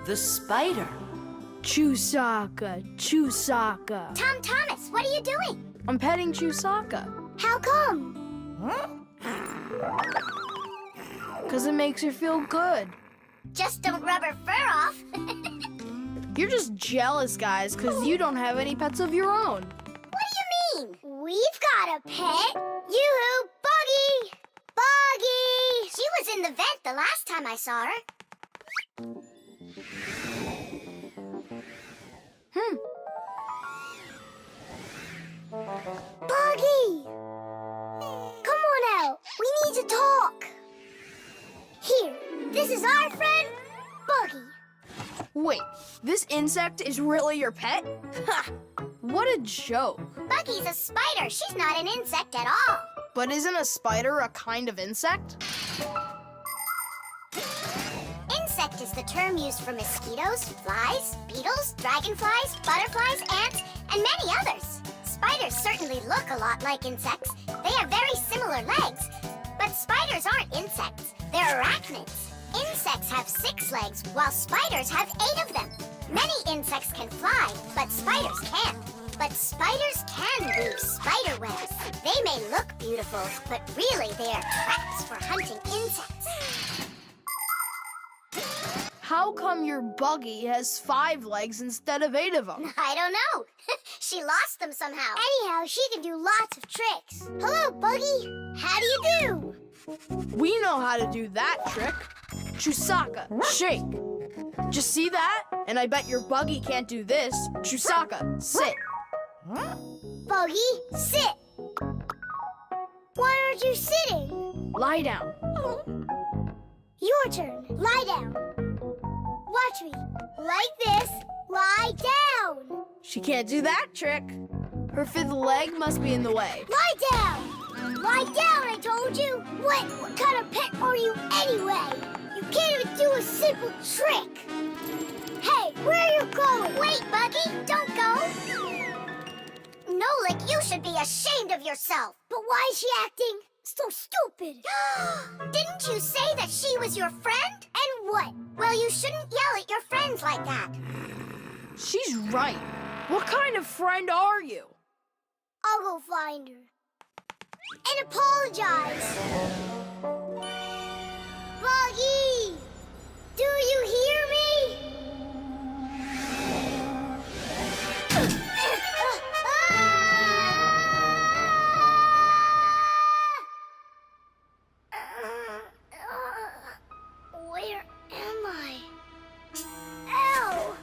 the spider. Chewsocka, Chewsocka. Tom Thomas, what are you doing? I'm petting Chewsocka. How come? 'Cause it makes her feel good. Just don't rub her fur off. You're just jealous, guys, 'cause you don't have any pets of your own. What do you mean? We've got a pet. Yoo-hoo, Buggy! Buggy! She was in the vent the last time I saw her. Buggy! Come on out. We need to talk. Here, this is our friend, Buggy. Wait, this insect is really your pet? Ha! What a joke. Buggy's a spider. She's not an insect at all. But isn't a spider a kind of insect? Insect is the term used for mosquitoes, flies, beetles, dragonflies, butterflies, ants, and many others. Spiders certainly look a lot like insects. They have very similar legs. But spiders aren't insects. They're arachnids. Insects have 6 legs, while spiders have 8 of them. Many insects can fly, but spiders can't. But spiders can weave spider webs. They may look beautiful, but really they are traps for hunting insects. How come your Buggy has 5 legs instead of 8 of them? I don't know. She lost them somehow. Anyhow, she can do lots of tricks. Hello, Buggy. How do you do? We know how to do that trick. Chewsocka, shake. Just see that? And I bet your Buggy can't do this. Chewsocka, sit. Buggy, sit. Why aren't you sitting? Lie down. Your turn. Lie down. Watch me. Like this. Lie down. She can't do that trick. Her 5th leg must be in the way. Lie down. Lie down, I told you. What kind of pet are you anyway? You can't even do a simple trick. Hey, where are you going? Wait, Buggy, don't go. Nolik, you should be ashamed of yourself. But why is she acting so stupid? Didn't you say that she was your friend? And what? Well, you shouldn't yell at your friends like that. She's right. What kind of friend are you? I'll go find her. And apologize. Buggy! Do you hear me? Where am I? Ow!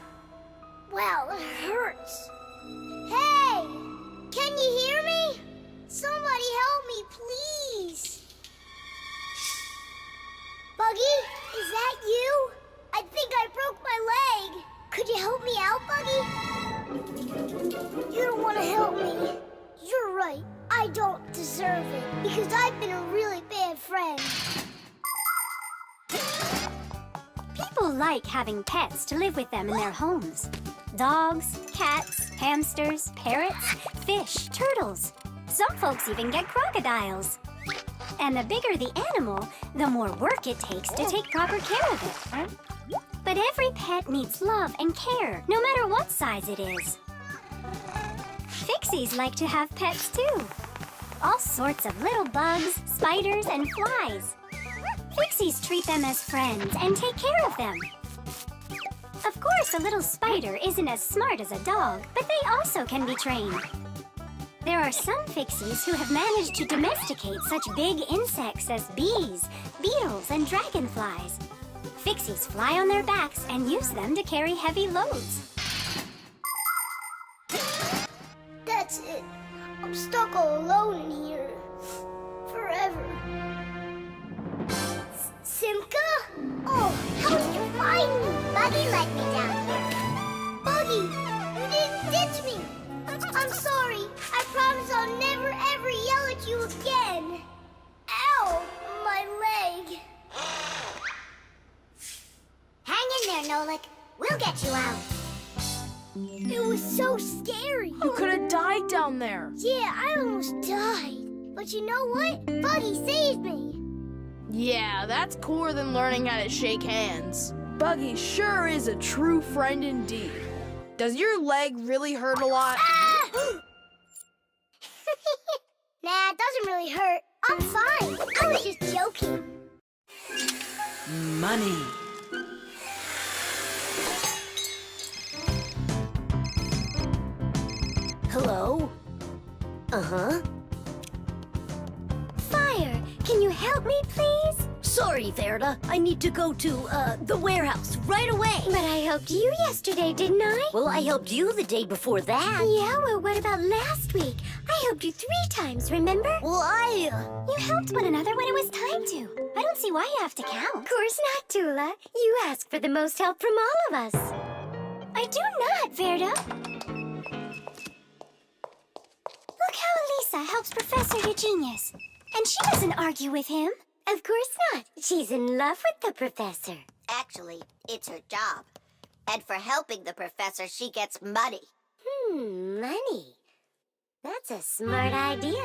Well, it hurts. Hey! Can you hear me? Somebody help me, please. Buggy, is that you? I think I broke my leg. Could you help me out, Buggy? You don't want to help me. You're right. I don't deserve it because I've been a really bad friend. People like having pets to live with them in their homes. Dogs, cats, hamsters, parrots, fish, turtles. Some folks even get crocodiles. And the bigger the animal, the more work it takes to take proper care of it. But every pet needs love and care, no matter what size it is. Fixies like to have pets too. All sorts of little bugs, spiders, and flies. Fixies treat them as friends and take care of them. Of course, a little spider isn't as smart as a dog, but they also can be trained. There are some Fixies who have managed to domesticate such big insects as bees, beetles, and dragonflies. Fixies fly on their backs and use them to carry heavy loads. That's it. I'm stuck all alone in here. Forever. Simka? Oh, how did you find me? Buggy let me down here. Buggy, you didn't ditch me. I'm sorry. I promise I'll never ever yell at you again. Ow, my leg. Hang in there, Nolik. We'll get you out. It was so scary. You could have died down there. Yeah, I almost died. But you know what? Buggy saved me. Yeah, that's cooler than learning how to shake hands. Buggy sure is a true friend indeed. Does your leg really hurt a lot? Ah! Nah, it doesn't really hurt. I'm fine. I was just joking. Money. Hello? Uh-huh. Fire, can you help me, please? Sorry, Verda. I need to go to, the warehouse right away. But I helped you yesterday, didn't I? Well, I helped you the day before that. Yeah, well, what about last week? I helped you 3 times, remember? Well, You helped one another when it was time to. I don't see why you have to count. Of course not, Tula. You asked for the most help from all of us. I do not, Verda. Look how Elisa helps Professor Eugenius. And she doesn't argue with him. Of course not. She's in love with the professor. Actually, it's her job. And for helping the professor, she gets money. Money. That's a smart idea.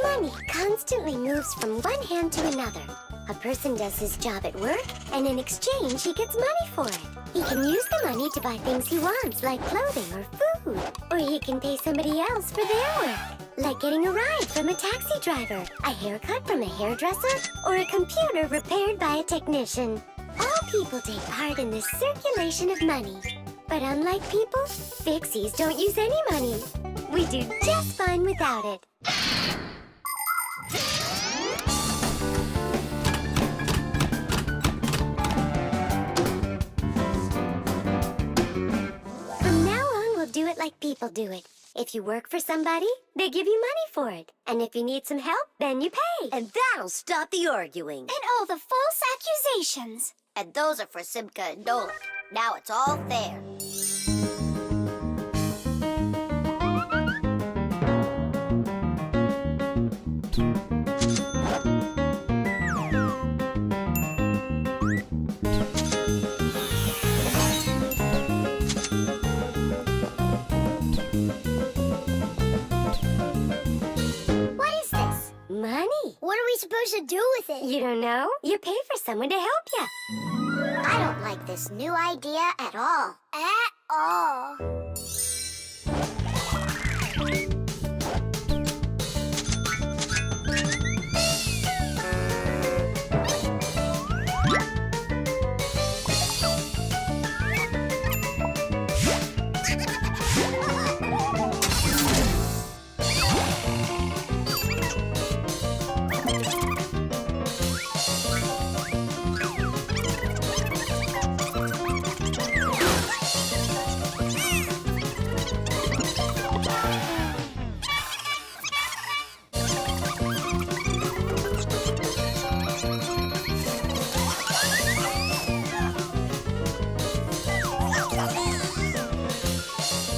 Money constantly moves from one hand to another. A person does his job at work, and in exchange, he gets money for it. He can use the money to buy things he wants, like clothing or food. Or he can pay somebody else for their work, like getting a ride from a taxi driver, a haircut from a hairdresser, or a computer repaired by a technician. All people take part in this circulation of money. But unlike people, Fixies don't use any money. We do just fine without it. From now on, we'll do it like people do it. If you work for somebody, they give you money for it. And if you need some help, then you pay. and that'll stop the arguing. And all the false accusations. And those are for Simka and Nolik. Now it's all fair. What is this? Money. What are we supposed to do with it? You don't know? You pay for someone to help you. I don't like this new idea at all. At all.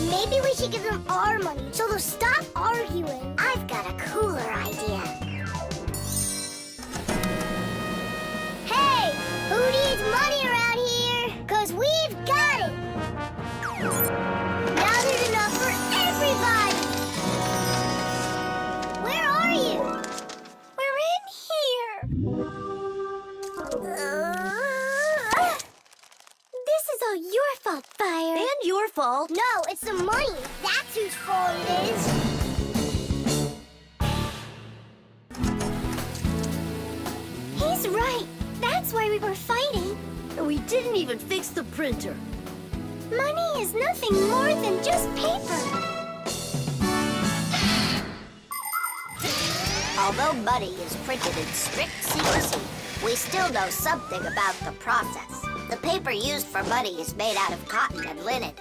Maybe we should give them our money so they'll stop arguing. I've got a cooler idea. Hey, who needs money around here? 'Cause we've got it. Now there's enough for everybody. Where are you? We're in here. This is all your fault, Fire. And your fault. No, it's the money. That's whose fault it is. He's right. That's why we were fighting. And we didn't even fix the printer. Money is nothing more than just paper. Although money is printed in strict secrecy, we still know something about the process. The paper used for money is made out of cotton and linen.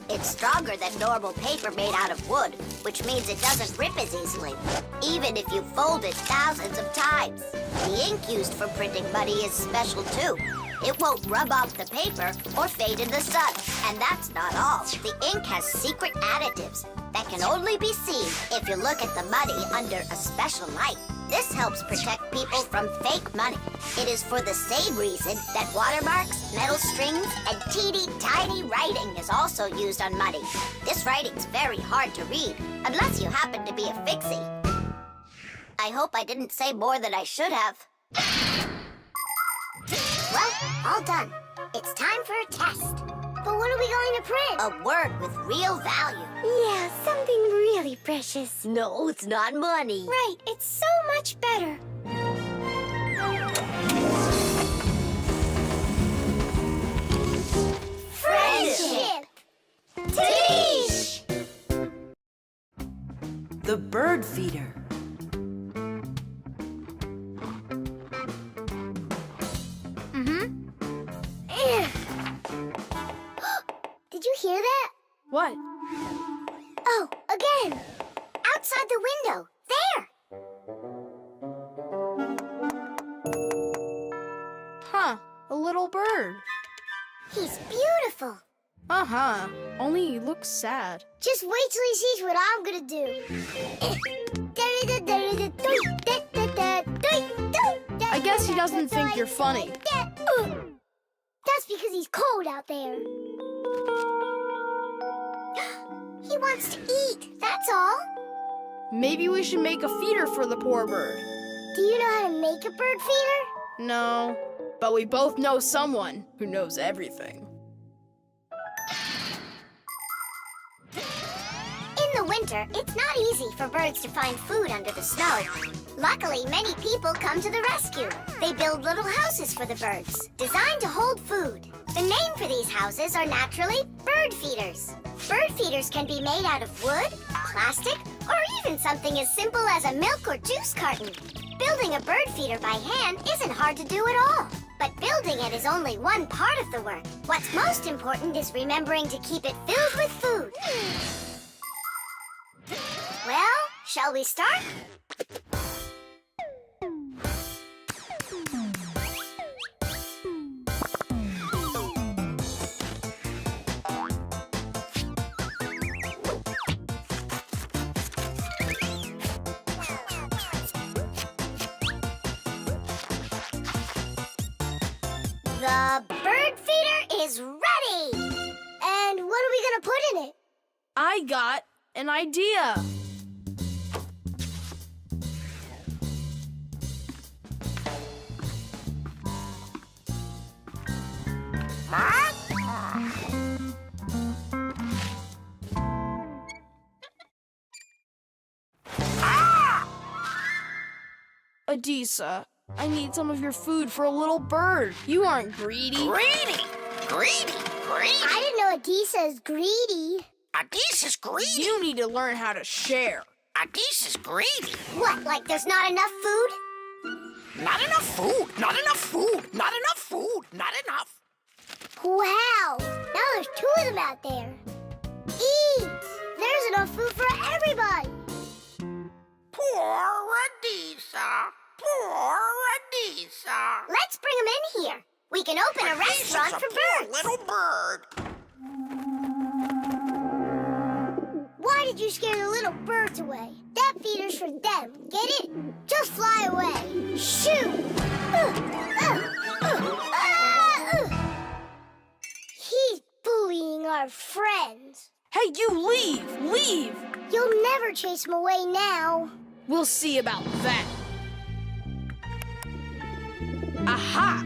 It's stronger than normal paper made out of wood, which means it doesn't rip as easily, even if you fold it thousands of times. The ink used for printing money is special too. It won't rub off the paper or fade in the sun. And that's not all. The ink has secret additives that can only be seen if you look at the money under a special light. This helps protect people from fake money. It is for the same reason that watermarks, metal strings, and teeny tiny writing is also used on money. This writing's very hard to read, unless you happen to be a Fixie. I hope I didn't say more than I should have. all done. It's time for a test. But what are we going to print? A word with real value. Yeah, something really precious. No, it's not money. Right, it's so much better. Friendship! Teach! The bird feeder. Did you hear that? What? Oh, again! Outside the window! There! Huh, a little bird. He's beautiful! Uh-huh, only he looks sad. Just wait till he sees what I'm gonna do. I guess he doesn't think you're funny. That's because he's cold out there. He wants to eat, that's all. Maybe we should make a feeder for the poor bird. Do you know how to make a bird feeder? No, but we both know someone who knows everything. In the winter, it's not easy for birds to find food under the snow. Luckily, many people come to the rescue. They build little houses for the birds, designed to hold food. The name for these houses are naturally bird feeders. Bird feeders can be made out of wood, plastic, or even something as simple as a milk or juice carton. Building a bird feeder by hand isn't hard to do at all. But building it is only one part of the work. What's most important is remembering to keep it filled with food. Well, shall we start? The bird feeder is ready! And what are we gonna put in it? I got an idea. Adisa, I need some of your food for a little bird. You aren't greedy. Greedy! Greedy! Greedy! I didn't know Adisa is greedy. Adisa's greedy! You need to learn how to share. Adisa's greedy! What, like there's not enough food? Not enough food! Not enough food! Not enough food! Not enough! Wow! Now there's two of them out there. Eat! There's enough food for everybody. Poor Adisa! Poor Adisa! Let's bring them in here. We can open a restaurant for birds. Little bird! Why did you scare the little birds away? That feeder's for them. Get it? Just fly away. Shoot! He's bullying our friends. Hey, you leave! Leave! You'll never chase him away now. We'll see about that. Aha!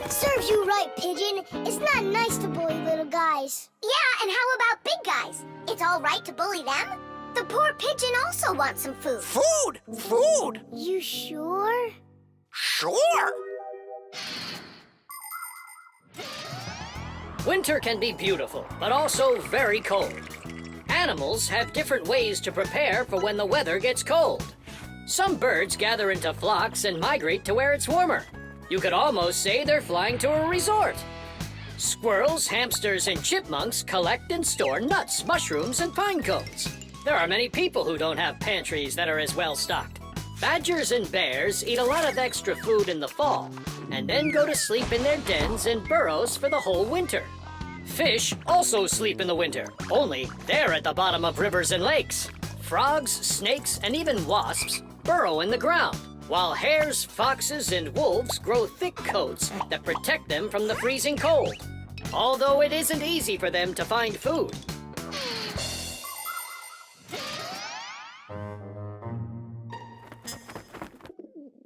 Serves you right, Pigeon. It's not nice to bully little guys. Yeah, and how about big guys? It's all right to bully them. The poor pigeon also wants some food. Food! Food! You sure? Sure! Winter can be beautiful, but also very cold. Animals have different ways to prepare for when the weather gets cold. Some birds gather into flocks and migrate to where it's warmer. You could almost say they're flying to a resort. Squirrels, hamsters, and chipmunks collect and store nuts, mushrooms, and pine cones. There are many people who don't have pantries that are as well stocked. Badgers and bears eat a lot of extra food in the fall, and then go to sleep in their dens and burrows for the whole winter. Fish also sleep in the winter, only they're at the bottom of rivers and lakes. Frogs, snakes, and even wasps burrow in the ground, while hares, foxes, and wolves grow thick coats that protect them from the freezing cold, although it isn't easy for them to find food.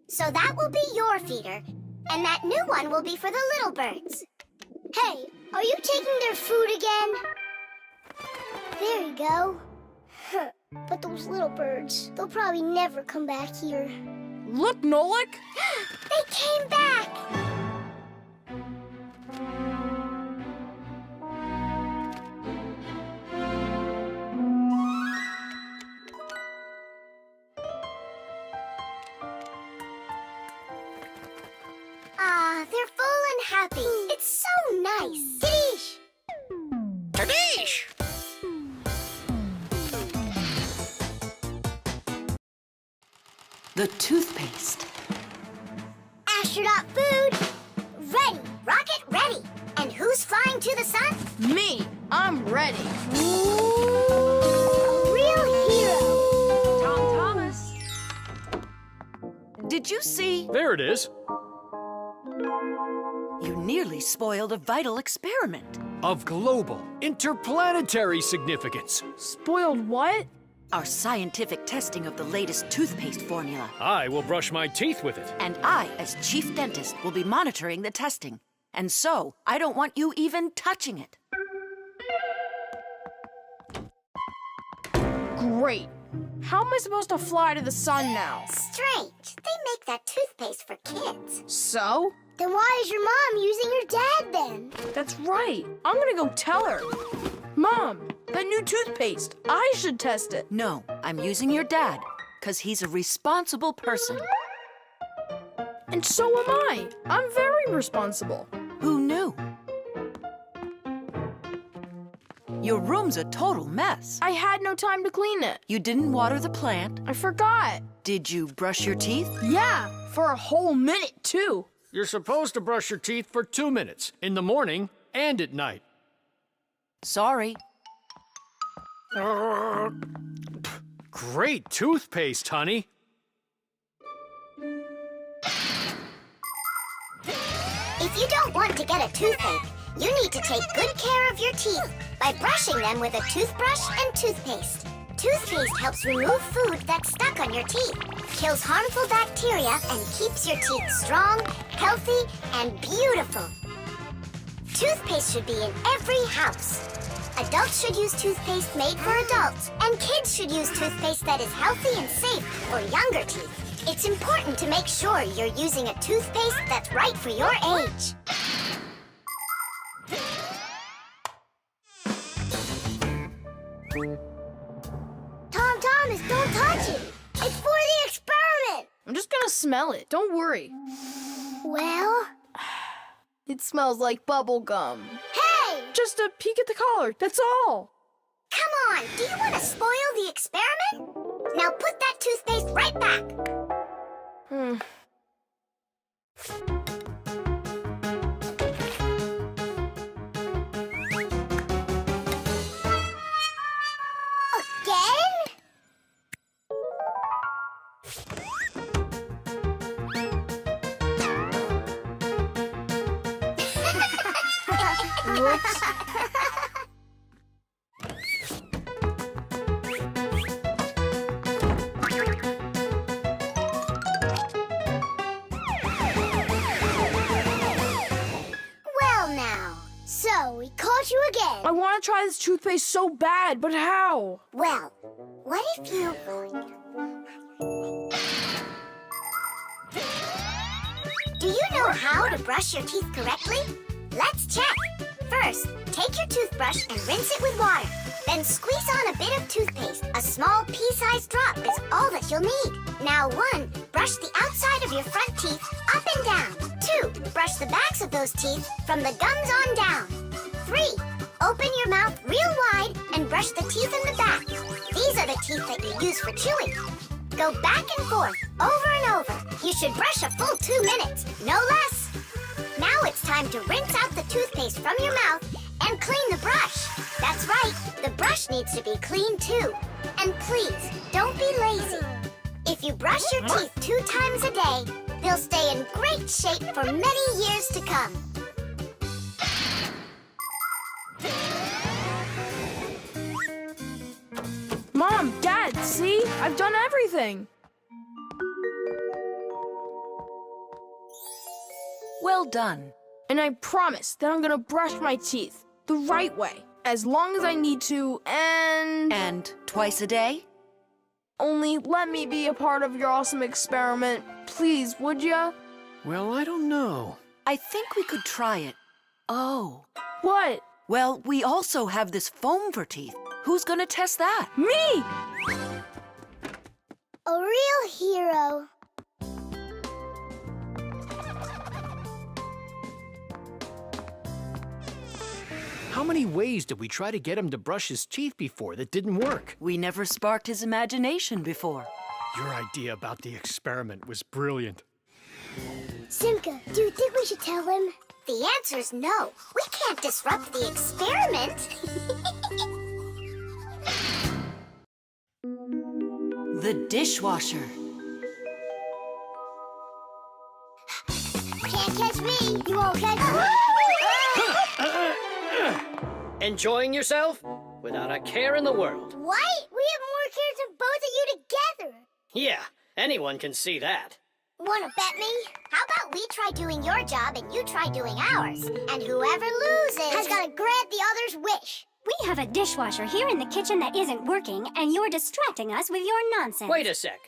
So that will be your feeder. And that new one will be for the little birds. Hey, are you taking their food again? There you go. But those little birds, they'll probably never come back here. Look, Nolik! They came back! Ah, they're full and happy. It's so nice. Dish! Kadish! The toothpaste. Astronaut food, ready. Rocket ready. And who's flying to the sun? Me! I'm ready. A real hero. Tom Thomas. Did you see? There it is. You nearly spoiled a vital experiment. Of global, interplanetary significance. Spoiled what? Our scientific testing of the latest toothpaste formula. I will brush my teeth with it. And I, as chief dentist, will be monitoring the testing. And so, I don't want you even touching it. Great. How am I supposed to fly to the sun now? Strange. They make that toothpaste for kids. So? Then why is your mom using your dad then? That's right. I'm gonna go tell her. Mom, that new toothpaste, I should test it. No, I'm using your dad, because he's a responsible person. And so am I. I'm very responsible. Who knew? Your room's a total mess. I had no time to clean it. You didn't water the plant. I forgot. Did you brush your teeth? Yeah, for a whole minute, too. You're supposed to brush your teeth for 2 minutes, in the morning and at night. Sorry. Great toothpaste, honey. If you don't want to get a toothache, you need to take good care of your teeth by brushing them with a toothbrush and toothpaste. Toothpaste helps remove food that's stuck on your teeth, kills harmful bacteria, and keeps your teeth strong, healthy, and beautiful. Toothpaste should be in every house. Adults should use toothpaste made for adults, and kids should use toothpaste that is healthy and safe for younger teeth. It's important to make sure you're using a toothpaste that's right for your age. Tom Thomas, don't touch it! It's for the experiment! I'm just gonna smell it. Don't worry. Well? It smells like bubble gum. Hey! Just a peek at the collar, that's all. Come on, do you want to spoil the experiment? Now put that toothpaste right back. Again? Whoops. Well now, so we caught you again. I want to try this toothpaste so bad, but how? Well, what if you... Do you know how to brush your teeth correctly? Let's check. First, take your toothbrush and rinse it with water. Then squeeze on a bit of toothpaste. A small pea-sized drop is all that you'll need. Now 1, brush the outside of your front teeth up and down. 2, brush the backs of those teeth from the gums on down. 3, open your mouth real wide and brush the teeth in the back. These are the teeth that you use for chewing. Go back and forth, over and over. You should brush a full 2 minutes, no less. Now it's time to rinse out the toothpaste from your mouth and clean the brush. That's right, the brush needs to be clean too. And please, don't be lazy. If you brush your teeth 2 times a day, they'll stay in great shape for many years to come. Mom, Dad, see? I've done everything. Well done. And I promise that I'm gonna brush my teeth the right way, as long as I need to, And twice a day? only let me be a part of your awesome experiment. Please, would ya? Well, I don't know. I think we could try it. Oh. What? Well, we also have this foam for teeth. Who's gonna test that? Me! A real hero. How many ways did we try to get him to brush his teeth before that didn't work? We never sparked his imagination before. Your idea about the experiment was brilliant. Simka, do you think we should tell him? The answer's no. We can't disrupt the experiment. The dishwasher. Can't catch me. You won't catch me. Enjoying yourself? Without a care in the world. What? We have more cares than both of you together. Yeah, anyone can see that. Wanna bet me? How about we try doing your job and you try doing ours? And whoever loses has gotta grant the other's wish. We have a dishwasher here in the kitchen that isn't working, and you're distracting us with your nonsense. Wait a sec.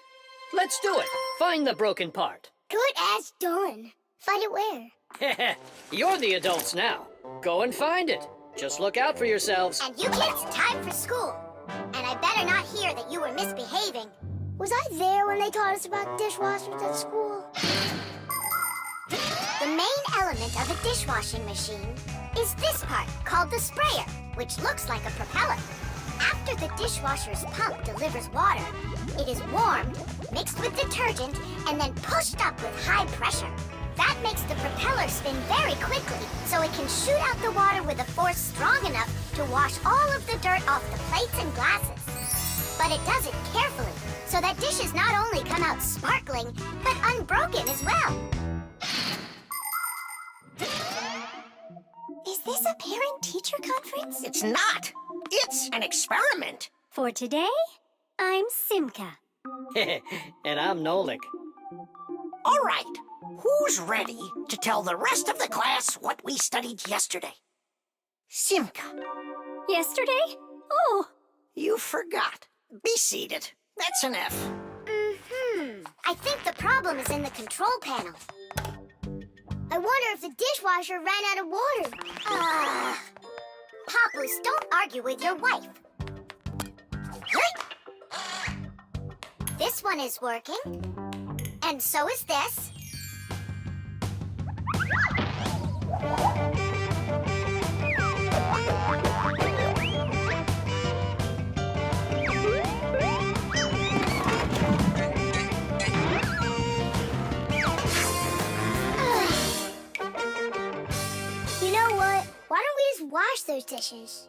Let's do it. Find the broken part. Good as done. Find it where? You're the adults now. Go and find it. Just look out for yourselves. And you kids, time for school. And I better not hear that you were misbehaving. Was I there when they taught us about dishwashers at school? The main element of a dishwashing machine is this part, called the sprayer, which looks like a propeller. After the dishwasher's pump delivers water, it is warmed, mixed with detergent, and then pushed up with high pressure. That makes the propeller spin very quickly, so it can shoot out the water with a force strong enough to wash all of the dirt off the plates and glasses. But it does it carefully, so that dishes not only come out sparkling, but unbroken as well. Is this a parent-teacher conference? It's not. It's an experiment. For today, I'm Simka. And I'm Nolik. All right. Who's ready to tell the rest of the class what we studied yesterday? Simka, Yesterday? Oh, you forgot. Be seated. That's an F. I think the problem is in the control panel. I wonder if the dishwasher ran out of water. Papoose, don't argue with your wife. This one is working. And so is this. You know what? Why don't we just wash those dishes?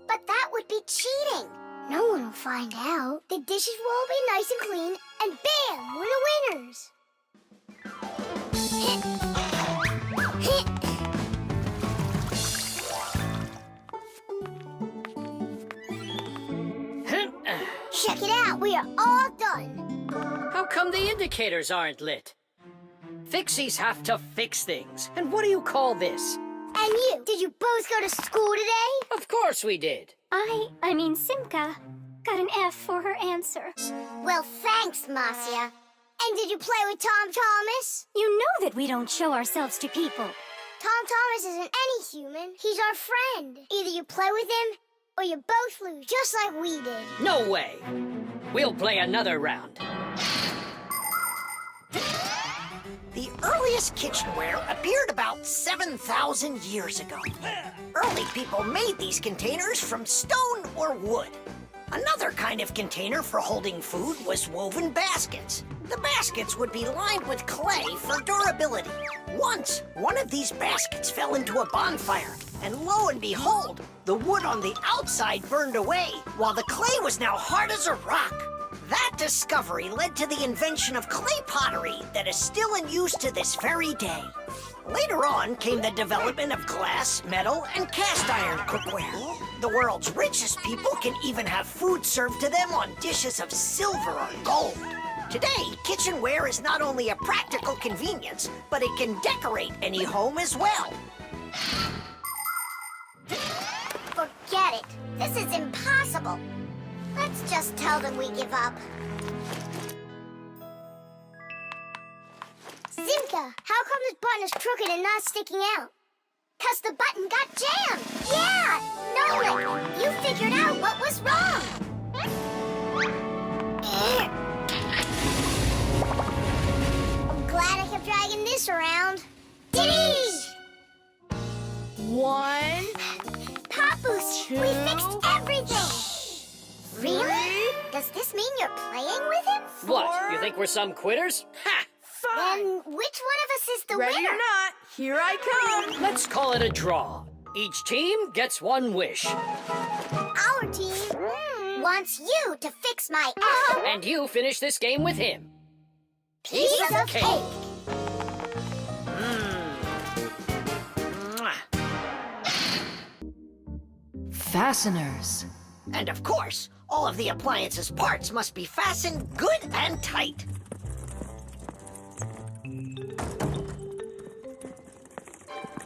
But that would be cheating. No one will find out. The dishes will all be nice and clean, and bam, we're the winners. Check it out, we are all done. How come the indicators aren't lit? Fixies have to fix things. And what do you call this? And you, did you both go to school today? Of course we did. I mean Simka, got an F for her answer. Well, thanks, Marcia. And did you play with Tom Thomas? You know that we don't show ourselves to people. Tom Thomas isn't any human. He's our friend. Either you play with him, or you both lose, just like we did. No way. We'll play another round. The earliest kitchenware appeared about 7,000 years ago. Early people made these containers from stone or wood. Another kind of container for holding food was woven baskets. The baskets would be lined with clay for durability. Once, one of these baskets fell into a bonfire, and lo and behold, the wood on the outside burned away, while the clay was now hard as a rock. That discovery led to the invention of clay pottery that is still in use to this very day. Later on came the development of glass, metal, and cast iron cookware. The world's richest people can even have food served to them on dishes of silver or gold. Today, kitchenware is not only a practical convenience, but it can decorate any home as well. Forget it. This is impossible. Let's just tell them we give up. Simka, how come this button is crooked and not sticking out? 'Cause the button got jammed. Yeah! Nolik, you figured out what was wrong. I'm glad I kept dragging this around. Diddy! 1, Papoose, 2, we fixed everything. Really? Does this mean you're playing with him? What? You think we're some quitters? Ha! 5. Then which one of us is the Ready winner? or not, here I come. Let's call it a draw. Each team gets one wish. Our team wants you to fix my app. And you finish this game with him. Piece of cake. Mwah. Fasteners. And of course, all of the appliance's parts must be fastened good and tight.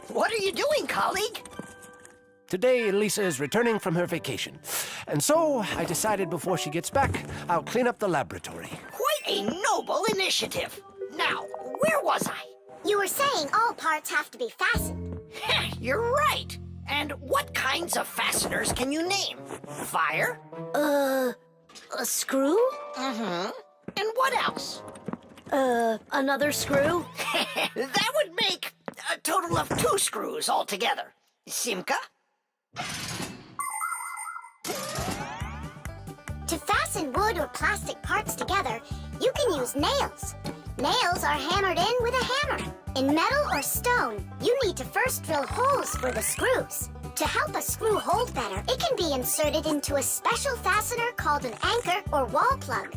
What are you doing, colleague? Today, Lisa is returning from her vacation. And so, I decided before she gets back, I'll clean up the laboratory. Quite a noble initiative. Now, where was I? You were saying all parts have to be fastened. You're right. And what kinds of fasteners can you name? Fire? A screw? Mm-hmm. And what else? Another screw? That would make a total of 2 screws altogether. Simka? To fasten wood or plastic parts together, you can use nails. Nails are hammered in with a hammer. In metal or stone, you need to first drill holes for the screws. To help a screw hold better, it can be inserted into a special fastener called an anchor or wall plug.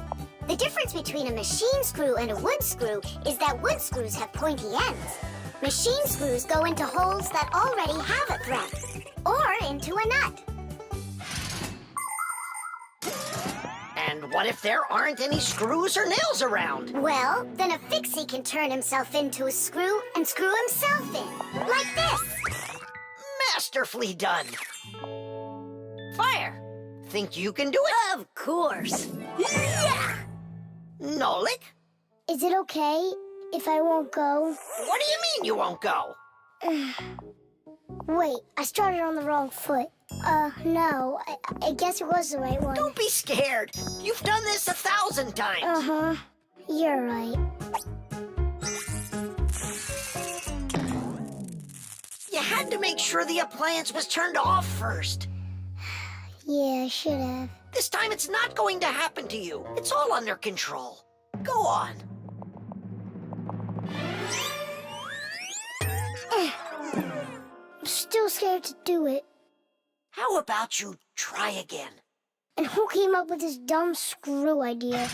The difference between a machine screw and a wood screw is that wood screws have pointy ends. Machine screws go into holes that already have a thread, or into a nut. And what if there aren't any screws or nails around? Well, then a Fixie can turn himself into a screw and screw himself in. Like this. Masterfully done. Fire. Think you can do it? Of course. Nolik? Is it okay if I won't go? What do you mean you won't go? Wait, I started on the wrong foot. No, I guess it was the right one. Don't be scared. You've done this 1,000 times. Uh-huh. You're right. You had to make sure the appliance was turned off first. Yeah, I should have. This time it's not going to happen to you. It's all under control. Go on. I'm still scared to do it. How about you try again? And who came up with this dumb screw idea?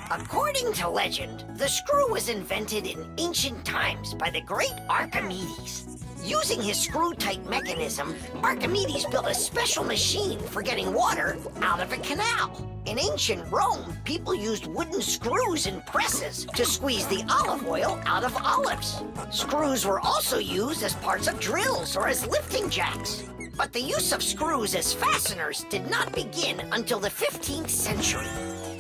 According to legend, the screw was invented in ancient times by the great Archimedes. Using his screw-tight mechanism, Archimedes built a special machine for getting water out of a canal. In ancient Rome, people used wooden screws in presses to squeeze the olive oil out of olives. Screws were also used as parts of drills or as lifting jacks. But the use of screws as fasteners did not begin until the 15th century.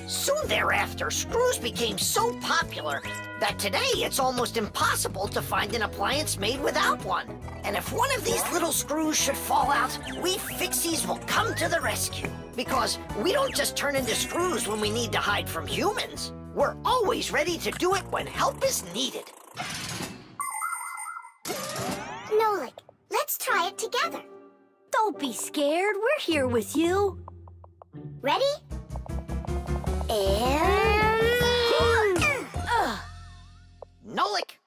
Soon thereafter, screws became so popular that today it's almost impossible to find an appliance made without one. And if one of these little screws should fall out, we Fixies will come to the rescue. Because we don't just turn into screws when we need to hide from humans. We're always ready to do it when help is needed. Nolik, let's try it together. Don't be scared. We're here with you. Ready? Nolik,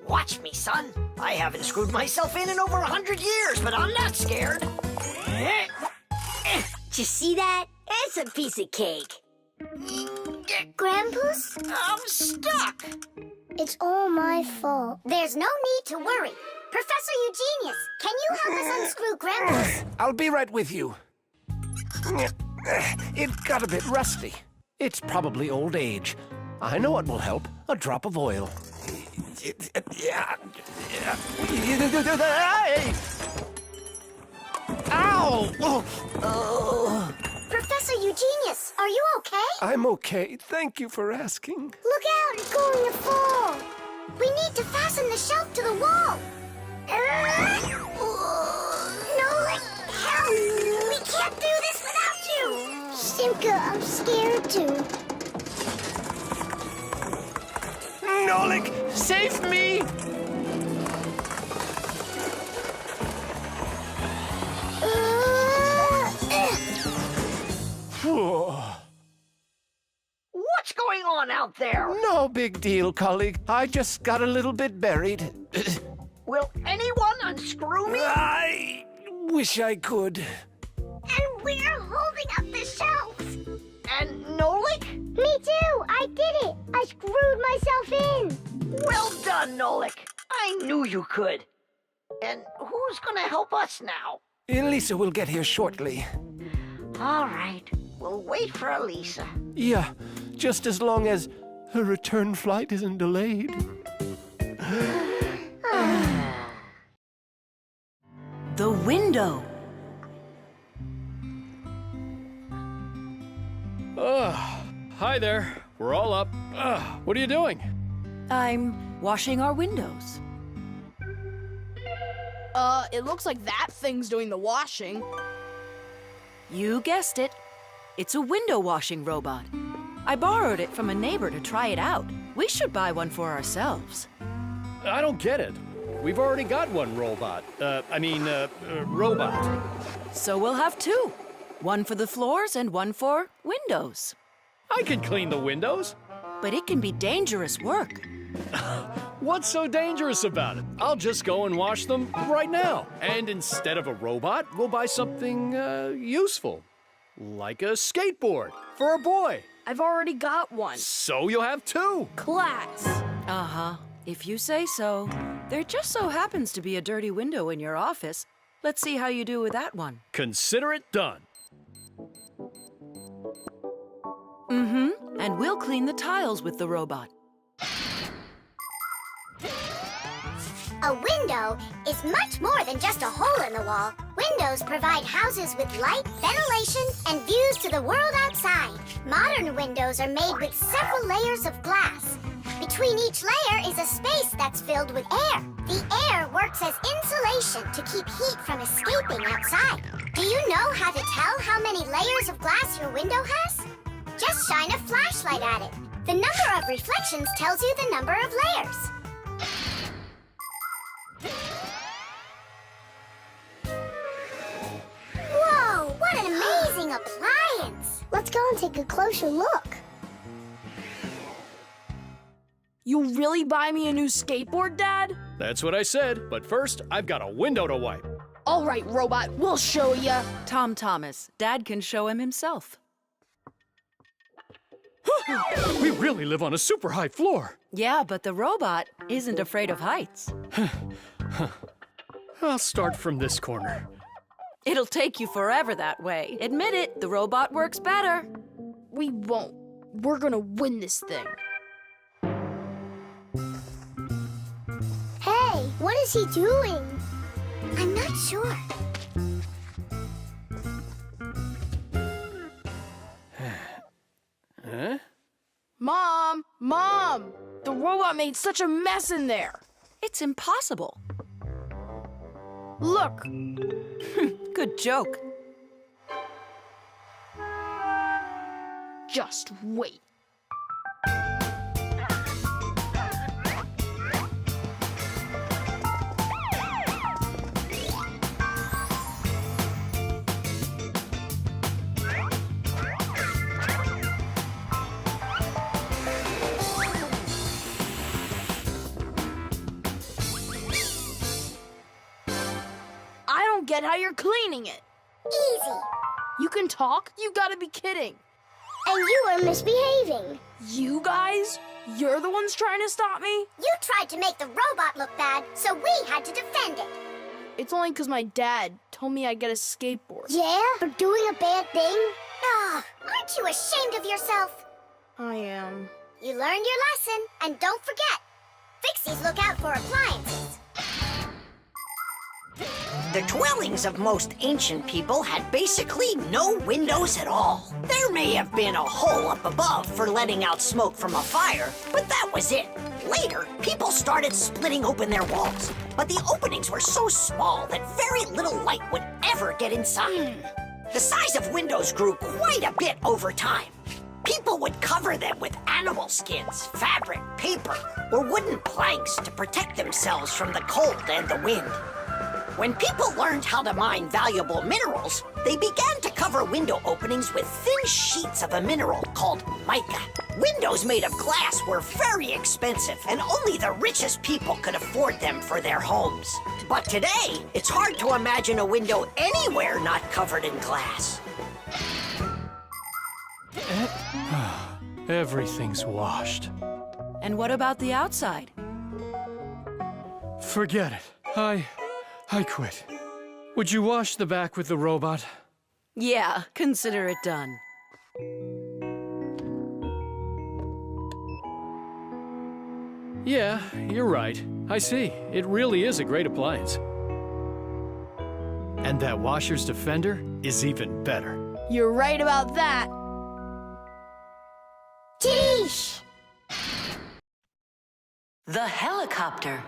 watch me, son. I haven't screwed myself in over 100 years, but I'm not scared. Did you see that? It's a piece of cake. Grandpa's? I'm stuck. It's all my fault. There's no need to worry. Professor Eugenius, can you help us unscrew Grandpa's? I'll be right with you. It got a bit rusty. It's probably old age. I know what will help. A drop of oil. Ow! Oh. Professor Eugenius, are you okay? I'm okay. Thank you for asking. Look out, it's going to fall. We need to fasten the shelf to the wall. Nolik, help! We can't do this without you. Simka, I'm scared too. Nolik, save me! What's going on out there? No big deal, colleague. I just got a little bit buried. Will anyone unscrew me? I wish I could. And we're holding up the shelf. And Nolik? Me too, I did it. I screwed myself in. Well done, Nolik. I knew you could. And who's gonna help us now? Elisa will get here shortly. All right, we'll wait for Elisa. Yeah, just as long as her return flight isn't delayed. The window. Hi there. We're all up. What are you doing? I'm washing our windows. It looks like that thing's doing the washing. You guessed it. It's a window washing robot. I borrowed it from a neighbor to try it out. We should buy one for ourselves. I don't get it. We've already got one robot. Robot. So we'll have two. One for the floors and one for windows. I can clean the windows. But it can be dangerous work. What's so dangerous about it? I'll just go and wash them right now. And instead of a robot, we'll buy something useful. Like a skateboard for a boy. I've already got one. So you'll have two. Class. Uh-huh. If you say so. There just so happens to be a dirty window in your office. Let's see how you do with that one. Consider it done. Mm-hmm. And we'll clean the tiles with the robot. A window is much more than just a hole in the wall. Windows provide houses with light, ventilation, and views to the world outside. Modern windows are made with several layers of glass. Between each layer is a space that's filled with air. The air works as insulation to keep heat from escaping outside. Do you know how to tell how many layers of glass your window has? Just shine a flashlight at it. The number of reflections tells you the number of layers. Whoa, what an amazing appliance! Let's go and take a closer look. You really buy me a new skateboard, Dad? That's what I said. But first, I've got a window to wipe. All right, robot, we'll show ya. Tom Thomas, Dad can show him himself. We really live on a super high floor. Yeah, but the robot isn't afraid of heights. I'll start from this corner. It'll take you forever that way. Admit it, the robot works better. We won't. We're gonna win this thing. Hey, what is he doing? I'm not sure. Huh? Mom! The robot made such a mess in there. It's impossible. Look. Good joke. Just wait. I don't get how you're cleaning it. Easy. You can talk? You gotta be kidding. And you are misbehaving. You guys? You're the ones trying to stop me? You tried to make the robot look bad, so we had to defend it. It's only because my dad told me I'd get a skateboard. Yeah? For doing a bad thing? Ah, aren't you ashamed of yourself? I am. You learned your lesson, and don't forget, Fixies look out for appliances. The dwellings of most ancient people had basically no windows at all. There may have been a hole up above for letting out smoke from a fire, but that was it. Later, people started splitting open their walls, but the openings were so small that very little light would ever get inside. The size of windows grew quite a bit over time. People would cover them with animal skins, fabric, paper, or wooden planks to protect themselves from the cold and the wind. When people learned how to mine valuable minerals, they began to cover window openings with thin sheets of a mineral called mica. Windows made of glass were very expensive, and only the richest people could afford them for their homes. But today, it's hard to imagine a window anywhere not covered in glass. Everything's washed. And what about the outside? Forget it. I quit. Would you wash the back with the robot? Yeah, consider it done. Yeah, you're right. I see. It really is a great appliance. And that washer's defender is even better. You're right about that. Jeesh! The helicopter.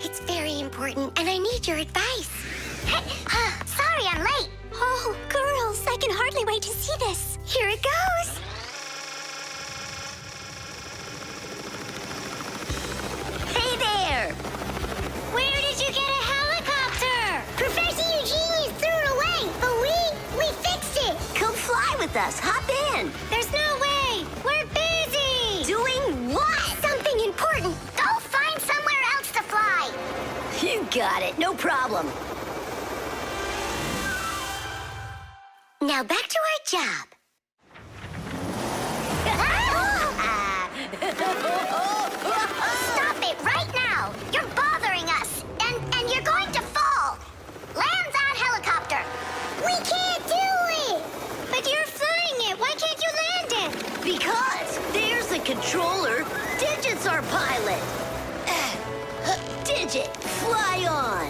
It's very important, and I need your advice. Sorry I'm late. Oh, girls, I can hardly wait to see this. Here it goes. Hey there! Where did you get a helicopter? Professor Eugenius threw it away, but we fixed it. Come fly with us. Hop in. There's no way. We're busy. Doing what? Something important. Go find somewhere else to fly. You got it. No problem. Now back to our job. Stop it right now! You're bothering us, and you're going to fall. Land that helicopter. We can't do it. But you're flying it. Why can't you land it? Because there's the controller. Digit's our pilot. Digit, fly on.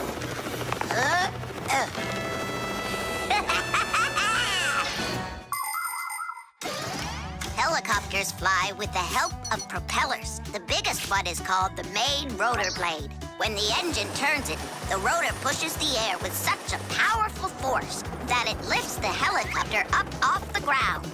Helicopters fly with the help of propellers. The biggest one is called the main rotor blade. When the engine turns it, the rotor pushes the air with such a powerful force that it lifts the helicopter up off the ground.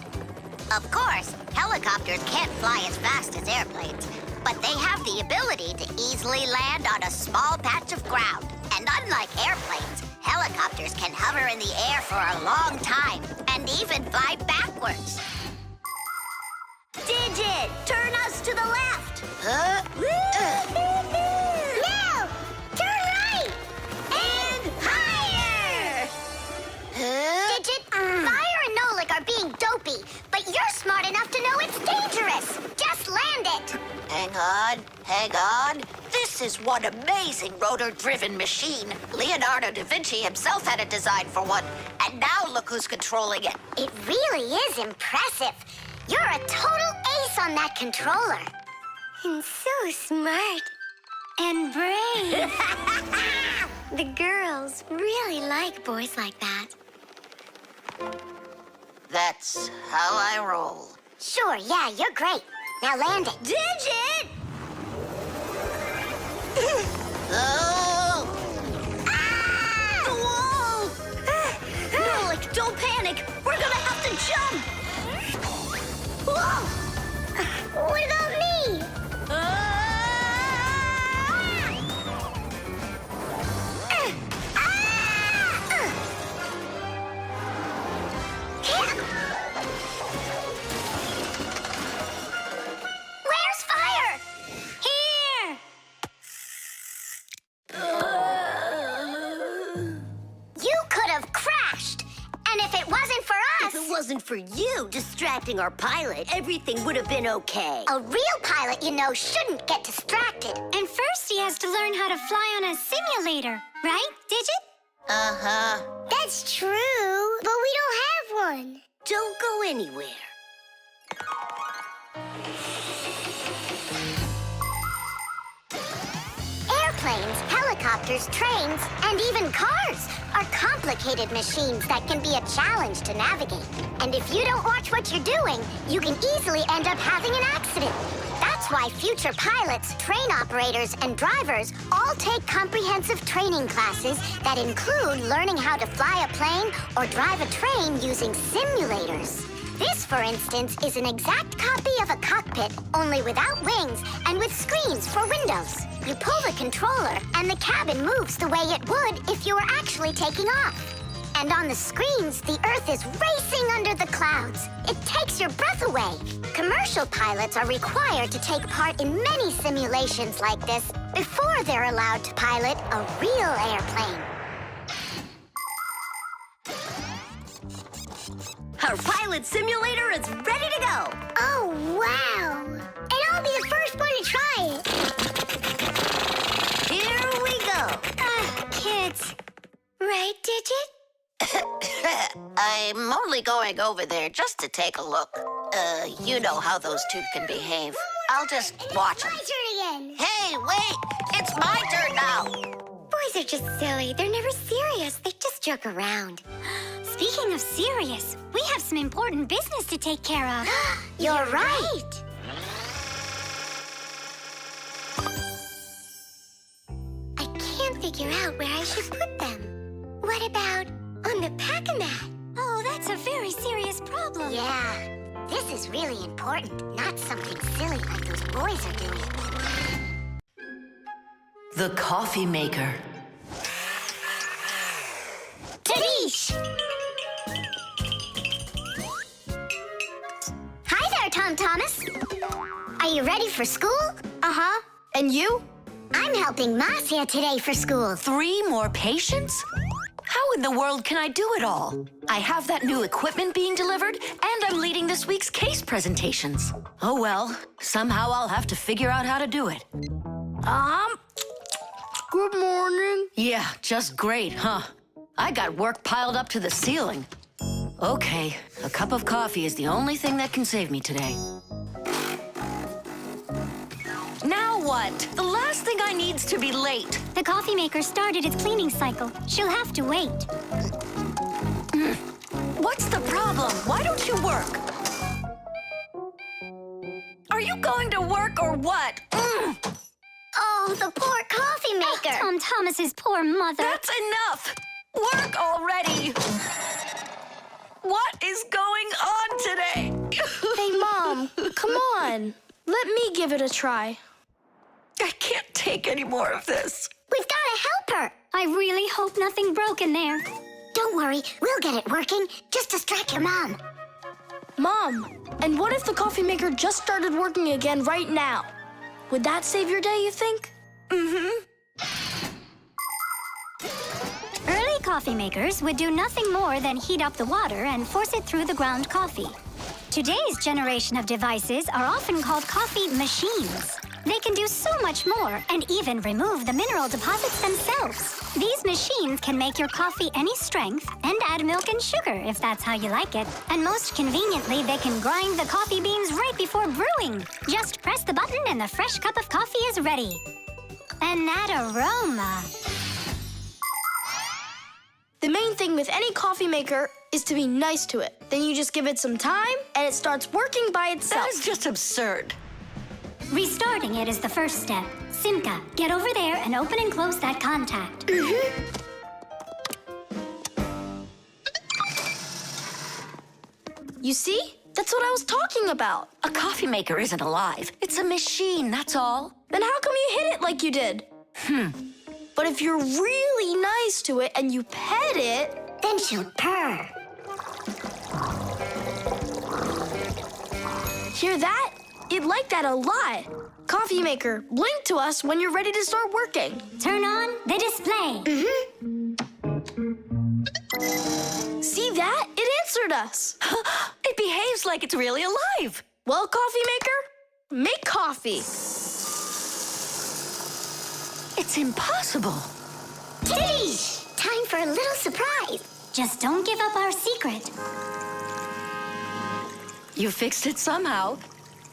Of course, helicopters can't fly as fast as airplanes, but they have the ability to easily land on a small patch of ground. And unlike airplanes, helicopters can hover in the air for a long time and even fly backwards. Digit, turn us to the left. No! Turn right! And higher! Digit, Fire and Nolik are being dopey, but you're smart enough to know it's dangerous. Just land it. Hang on. This is one amazing rotor-driven machine. Leonardo da Vinci himself had a design for one, and now look who's controlling it. It really is impressive. You're a total ace on that controller. And so smart. And brave. The girls really like boys like that. That's how I roll. Sure, yeah, you're great. Now land it. Digit! Oh! Ah! The wall! Nolik, don't panic. We're gonna have to jump. Whoa! What about me? Where's Fire? Here! You could have crashed. And if it wasn't for us... If it wasn't for you distracting our pilot, everything would have been okay. A real pilot, you know, shouldn't get distracted. And first he has to learn how to fly on a simulator, right, Digit? Uh-huh. That's true, but we don't have one. Don't go anywhere. Airplanes, helicopters, trains, and even cars are complicated machines that can be a challenge to navigate. And if you don't watch what you're doing, you can easily end up having an accident. That's why future pilots, train operators, and drivers all take comprehensive training classes that include learning how to fly a plane or drive a train using simulators. This, for instance, is an exact copy of a cockpit, only without wings and with screens for windows. You pull the controller, and the cabin moves the way it would if you were actually taking off. And on the screens, the Earth is racing under the clouds. It takes your breath away. Commercial pilots are required to take part in many simulations like this before they're allowed to pilot a real airplane. Our pilot simulator is ready to go. Oh, wow! And I'll be the first one to try it. Here we go. Kids. Right, Digit? I'm only going over there just to take a look. You know how those two can behave. I'll just watch them. My turn again. Hey, wait! It's my turn now! Boys are just silly. They're never serious. They just joke around. Speaking of serious, we have some important business to take care of. You're right. I can't figure out where I should put them. What about on the pack-a-mat? Oh, that's a very serious problem. Yeah, this is really important, not something silly like those boys are doing. The coffee maker. Tadish! Hi there, Tom Thomas. Are you ready for school? Uh-huh. And you? I'm helping Marcia today for school. 3 more patients? How in the world can I do it all? I have that new equipment being delivered, and I'm leading this week's case presentations. Oh well, somehow I'll have to figure out how to do it. Good morning. Yeah, just great, huh? I got work piled up to the ceiling. Okay, a cup of coffee is the only thing that can save me today. Now what? The last thing I need's to be late. The coffee maker started its cleaning cycle. She'll have to wait. What's the problem? Why don't you work? Are you going to work or what? Oh, the poor coffee maker. Tom Thomas's poor mother. That's enough! Work already! What is going on today? Hey, Mom, come on. Let me give it a try. I can't take any more of this. We've got to help her. I really hope nothing broke in there. Don't worry, we'll get it working. Just distract your mom. Mom, and what if the coffee maker just started working again right now? Would that save your day, you think? Early coffee makers would do nothing more than heat up the water and force it through the ground coffee. Today's generation of devices are often called coffee machines. They can do so much more and even remove the mineral deposits themselves. These machines can make your coffee any strength and add milk and sugar if that's how you like it. And most conveniently, they can grind the coffee beans right before brewing. Just press the button and the fresh cup of coffee is ready. And that aroma. The main thing with any coffee maker is to be nice to it. Then you just give it some time, and it starts working by itself. That is just absurd. Restarting it is the first step. Simka, get over there and open and close that contact. You see? That's what I was talking about. A coffee maker isn't alive. It's a machine, that's all. Then how come you hit it like you did? But if you're really nice to it and you pet it, Then she'll purr. hear that? It'd like that a lot. Coffee maker, blink to us when you're ready to start working. Turn on the display. See that? It answered us. It behaves like it's really alive. Well, coffee maker, make coffee. It's impossible. Tish! Time for a little surprise. Just don't give up our secret. You fixed it somehow.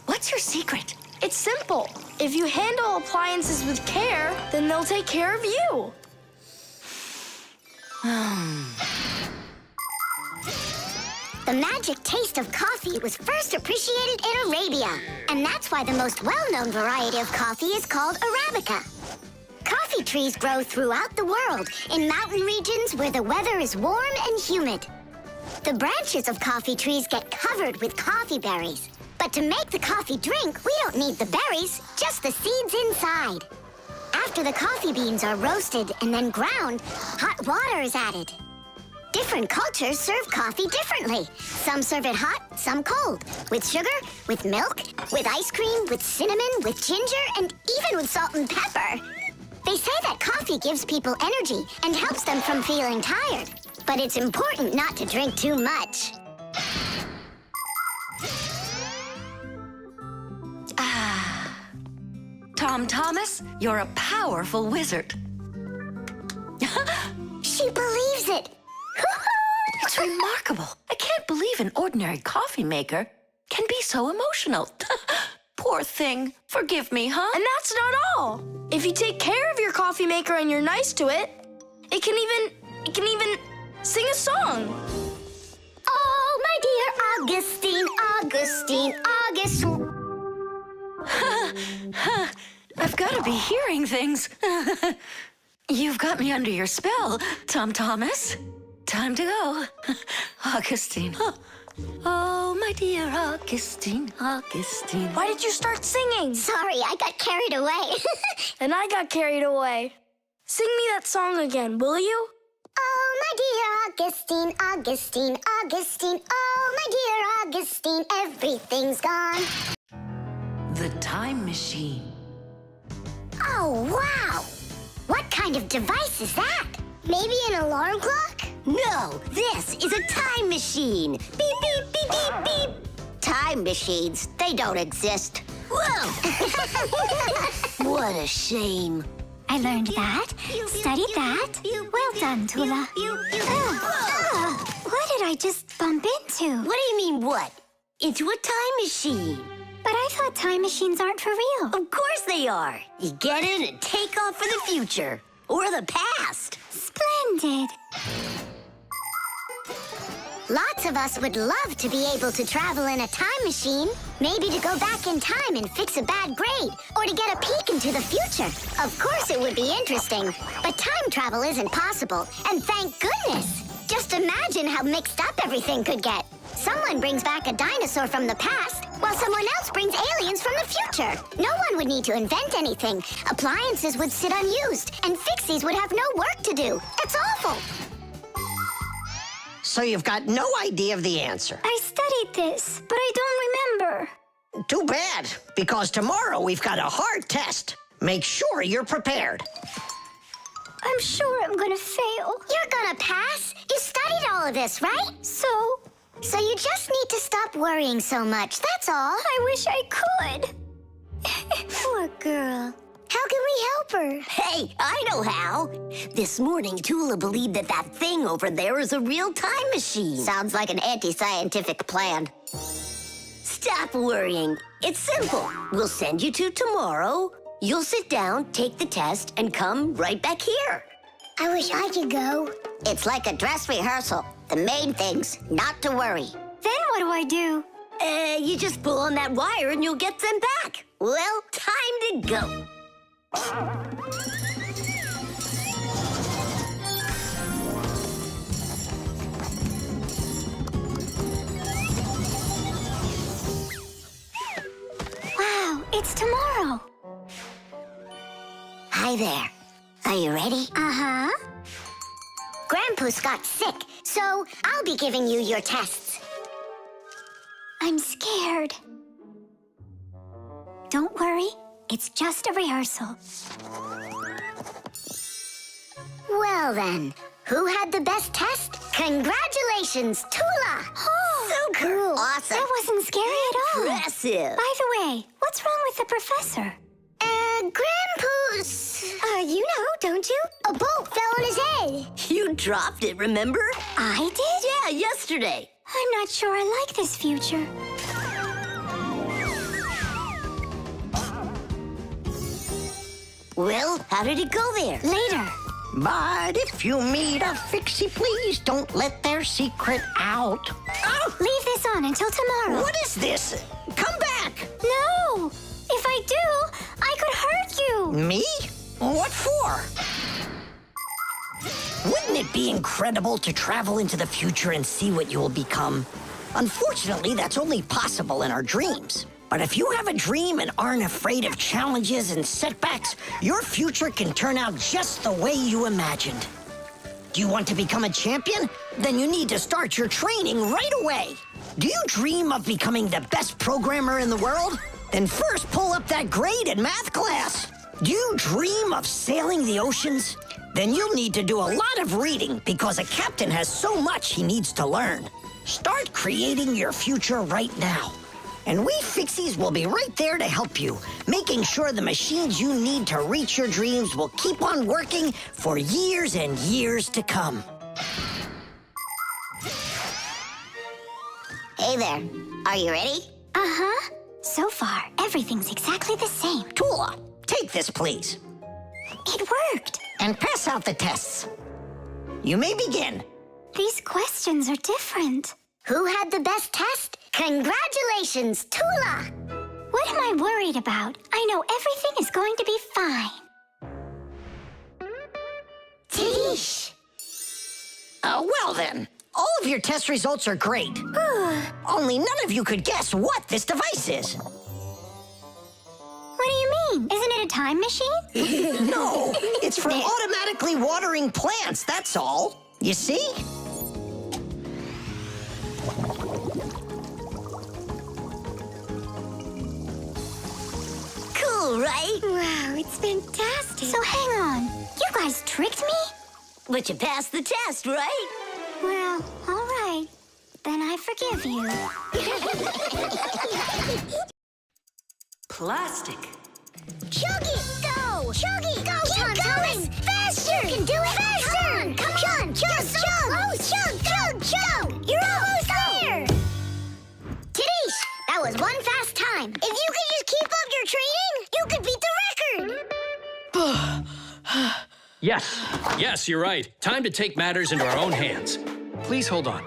What's your secret? It's simple. If you handle appliances with care, then they'll take care of you. The magic taste of coffee was first appreciated in Arabia, and that's why the most well-known variety of coffee is called Arabica. Coffee trees grow throughout the world, in mountain regions where the weather is warm and humid. The branches of coffee trees get covered with coffee berries. But to make the coffee drink, we don't need the berries, just the seeds inside. After the coffee beans are roasted and then ground, hot water is added. Different cultures serve coffee differently. Some serve it hot, some cold. With sugar, with milk, with ice cream, with cinnamon, with ginger, and even with salt and pepper. They say that coffee gives people energy and helps them from feeling tired. But it's important not to drink too much. Tom Thomas, you're a powerful wizard. She believes it. It's remarkable. I can't believe an ordinary coffee maker can be so emotional. Poor thing. Forgive me, huh? And that's not all. If you take care of your coffee maker and you're nice to it, it can even sing a song. Oh, my dear Augustine, Augustine, Augustine. I've got to be hearing things. You've got me under your spell, Tom Thomas. Time to go. Augustine. Oh, my dear Augustine, Augustine. Why did you start singing? Sorry, I got carried away. And I got carried away. Sing me that song again, will you? Oh, my dear Augustine, Augustine, Augustine. Oh, my dear Augustine, everything's gone. The time machine. Oh, wow! What kind of device is that? Maybe an alarm clock? No, this is a time machine. Beep, beep, beep, beep, beep. Time machines, they don't exist. Whoa! What a shame. I learned that, studied that. Well done, Tula. What did I just bump into? What do you mean, what? Into a time machine. But I thought time machines aren't for real. Of course they are. You get in and take off for the future. Or the past. Splendid. Lots of us would love to be able to travel in a time machine. Maybe to go back in time and fix a bad grade, or to get a peek into the future. Of course it would be interesting, but time travel isn't possible, and thank goodness! Just imagine how mixed up everything could get. Someone brings back a dinosaur from the past, while someone else brings aliens from the future. No one would need to invent anything. Appliances would sit unused, and Fixies would have no work to do. It's awful! So you've got no idea of the answer. I studied this, but I don't remember. Too bad, because tomorrow we've got a hard test. Make sure you're prepared. I'm sure I'm gonna fail. You're gonna pass? You studied all of this, right? So you just need to stop worrying so much, that's all. I wish I could. Poor girl. How can we help her? Hey, I know how. This morning, Tula believed that thing over there is a real time machine. Sounds like an anti-scientific plan. Stop worrying. It's simple. We'll send you to tomorrow. You'll sit down, take the test, and come right back here. I wish I could go. It's like a dress rehearsal. The main thing's not to worry. Then what do I do? You just pull on that wire and you'll get them back. Well, time to go. Wow, it's tomorrow. Hi there. Are you ready? Uh-huh. Grandpa's got sick, so I'll be giving you your tests. I'm scared. Don't worry, it's just a rehearsal. Well then, who had the best test? Congratulations, Tula! Oh, so cool. Awesome. that wasn't scary at all. Impressive. By the way, what's wrong with the professor? Grandpa's... You know, don't you? A bolt fell on his head. You dropped it, remember? I did? Yeah, yesterday. I'm not sure I like this future. Well, how did it go there? Later. But if you meet a Fixie, please don't let their secret out. Oh, Leave this on until tomorrow. what is this? Come back! No! If I do, I could hurt you. Me? What for? Wouldn't it be incredible to travel into the future and see what you will become? Unfortunately, that's only possible in our dreams. But if you have a dream and aren't afraid of challenges and setbacks, your future can turn out just the way you imagined. Do you want to become a champion? Then you need to start your training right away. Do you dream of becoming the best programmer in the world? Then first pull up that grade in math class. Do you dream of sailing the oceans? Then you'll need to do a lot of reading because a captain has so much he needs to learn. Start creating your future right now. And we Fixies will be right there to help you, making sure the machines you need to reach your dreams will keep on working for years and years to come. Hey there. Are you ready? Uh-huh. So far, everything's exactly the same. Tula, take this, please, It worked. and pass out the tests. You may begin. These questions are different. Who had the best test? Congratulations, Tula! What am I worried about? I know everything is going to be fine. Tish! Well then, all of your test results are great. Only none of you could guess what this device is. What do you mean? Isn't it a time machine? No, it's for automatically watering plants, that's all. You see? Cool, right? Wow, it's fantastic. So hang on. You guys tricked me? But you passed the test, right? Well, all right. Then I forgive you. Plastic. Chug it! Go! Chug it! Go, Keep going! Faster! You can do it! Faster! Come on! Chug! You're almost there! Tidish, that was one fast time. If you could just keep up your training, you could beat the record! Yes, you're right. Time to take matters into our own hands. Please hold on.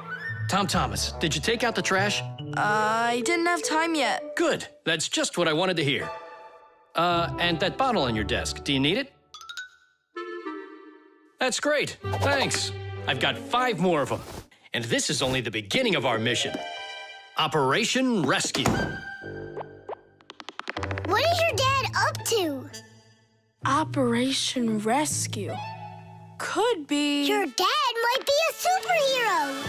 Tom Thomas, did you take out the trash? I didn't have time yet. Good. That's just what I wanted to hear. And that bottle on your desk, do you need it? That's great. Thanks. I've got 5 more of them. And this is only the beginning of our mission. Operation Rescue. What is your dad up to? Operation Rescue. Could be... Your dad might be a superhero!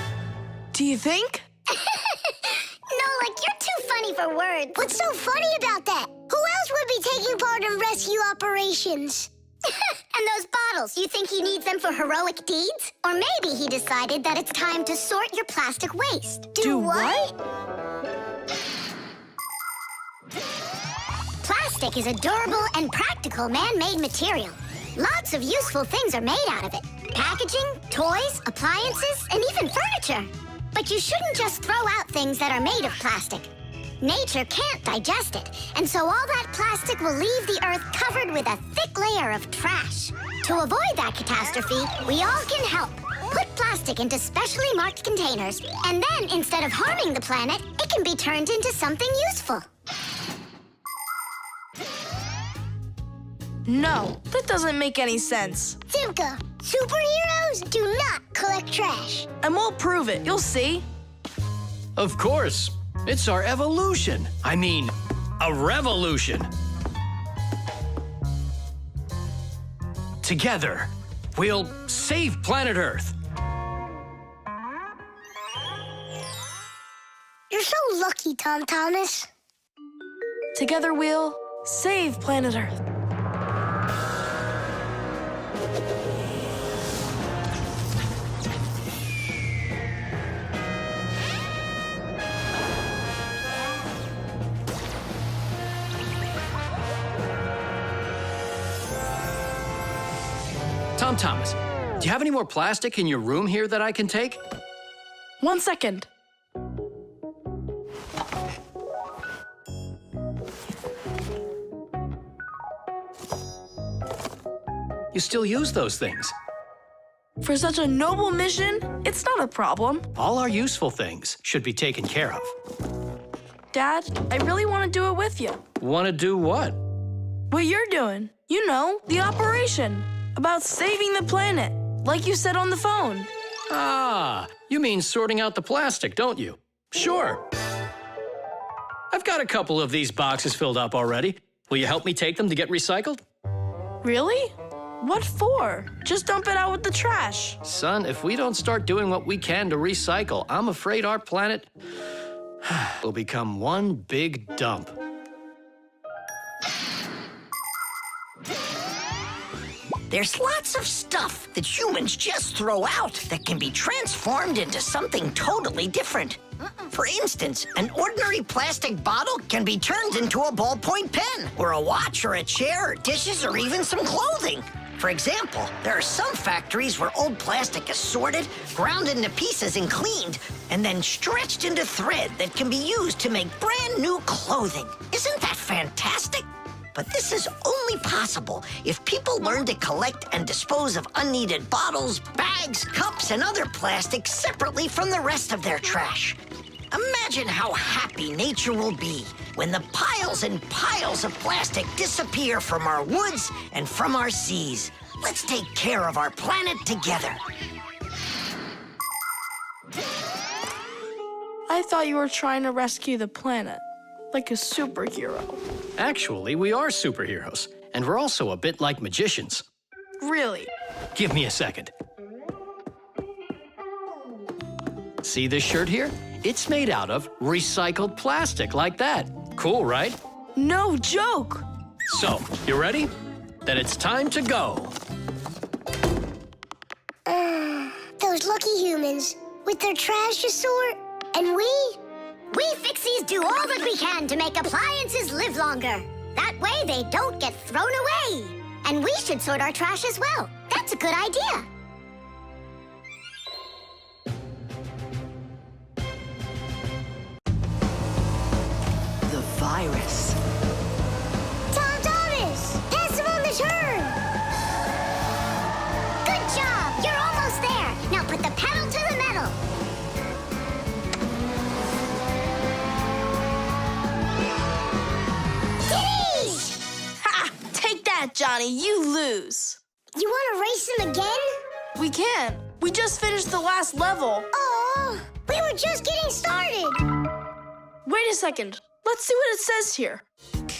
Do you think? Nolik, you're too funny for words. What's so funny about that? Who else would be taking part in rescue operations? And those bottles, you think he needs them for heroic deeds? Or maybe he decided that it's time to sort your plastic waste. Do what? Plastic is a durable and practical man-made material. Lots of useful things are made out of it. Packaging, toys, appliances, and even furniture. But you shouldn't just throw out things that are made of plastic. Nature can't digest it, and so all that plastic will leave the earth covered with a thick layer of trash. To avoid that catastrophe, we all can help. Put plastic into specially marked containers, and then instead of harming the planet, it can be turned into something useful. No, that doesn't make any sense. Simka, superheroes do not collect trash. And we'll prove it. You'll see. Of course. It's our evolution. I mean, a revolution. Together, we'll save planet Earth. You're so lucky, Tom Thomas. Together we'll save planet Earth. Tom Thomas, do you have any more plastic in your room here that I can take? 1 second. you still use those things. For such a noble mission, it's not a problem. All our useful things should be taken care of. Dad, I really want to do it with you. Want to do what? What you're doing. You know, the operation. About saving the planet, like you said on the phone. Ah, you mean sorting out the plastic, don't you? Sure. I've got a couple of these boxes filled up already. Will you help me take them to get recycled? Really? What for? Just dump it out with the trash. Son, if we don't start doing what we can to recycle, I'm afraid our planet will become one big dump. There's lots of stuff that humans just throw out that can be transformed into something totally different. For instance, an ordinary plastic bottle can be turned into a ballpoint pen, or a watch, or a chair, or dishes, or even some clothing. For example, there are some factories where old plastic is sorted, ground into pieces and cleaned, and then stretched into thread that can be used to make brand new clothing. Isn't that fantastic? But this is only possible if people learn to collect and dispose of unneeded bottles, bags, cups, and other plastics separately from the rest of their trash. Imagine how happy nature will be when the piles and piles of plastic disappear from our woods and from our seas. Let's take care of our planet together. I thought you were trying to rescue the planet, like a superhero. Actually, we are superheroes, and we're also a bit like magicians. Really? Give me a second. See this shirt here? It's made out of recycled plastic, like that. Cool, right? No joke! So, you ready? Then it's time to go. Those lucky humans, with their trash to sort, and we Fixies do all that we can to make appliances live longer. That way they don't get thrown away. And we should sort our trash as well. That's a good idea. The virus. Tom Thomas, pass him on the turn. Good job. You're almost there. Now put the pedal to the metal. Ha! Take that, Johnny. You lose. You want to race him again? We can. We just finished the last level. Oh, we were just getting started. Wait a second. Let's see what it says here.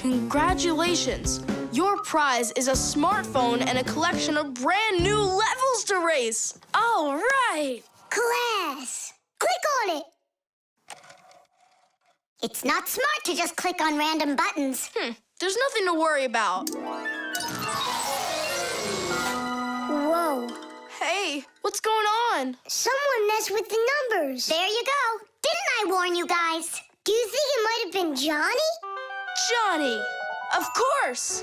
Congratulations. Your prize is a smartphone and a collection of brand new levels to race. All right. Class. Click on it. It's not smart to just click on random buttons. There's nothing to worry about. Whoa. Hey, what's going on? Someone messed with the numbers. There you go. Didn't I warn you guys? Do you think it might have been Johnny? Johnny! Of course!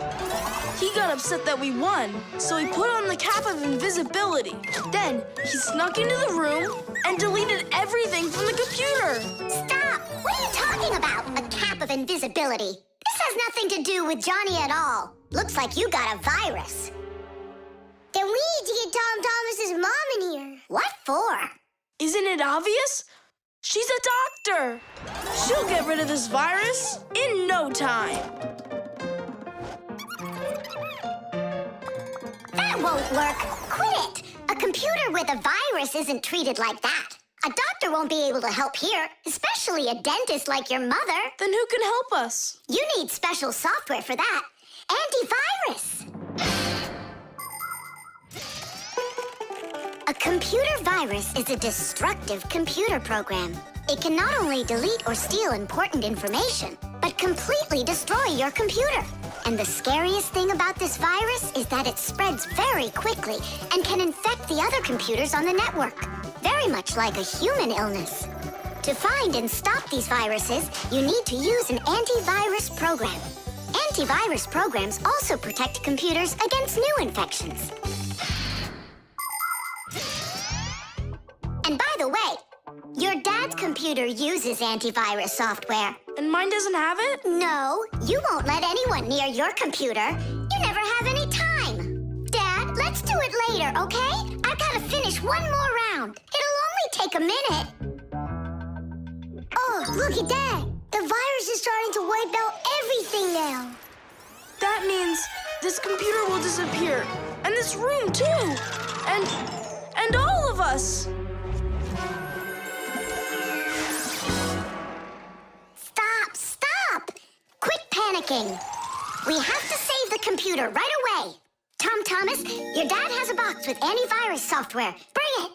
He got upset that we won, so he put on the cap of invisibility. Then he snuck into the room and deleted everything from the computer. Stop! What are you talking about? A cap of invisibility. This has nothing to do with Johnny at all. Looks like you got a virus. Then we need to get Tom Thomas's mom in here. What for? Isn't it obvious? She's a doctor. She'll get rid of this virus in no time. That won't work. Quit it. A computer with a virus isn't treated like that. A doctor won't be able to help here, especially a dentist like your mother. Then who can help us? You need special software for that. Antivirus. A computer virus is a destructive computer program. It can not only delete or steal important information, but completely destroy your computer. And the scariest thing about this virus is that it spreads very quickly and can infect the other computers on the network, very much like a human illness. To find and stop these viruses, you need to use an antivirus program. Antivirus programs also protect computers against new infections. And by the way, your dad's computer uses antivirus software. And mine doesn't have it? No, you won't let anyone near your computer. You never have any time. Dad, let's do it later, okay? I gotta finish one more round. It'll only take a minute. Oh, look at that. The virus is starting to wipe out everything now. That means this computer will disappear. And this room, too. And all of us. Stop! Quit panicking. We have to save the computer right away. Tom Thomas, your dad has a box with antivirus software. Bring it.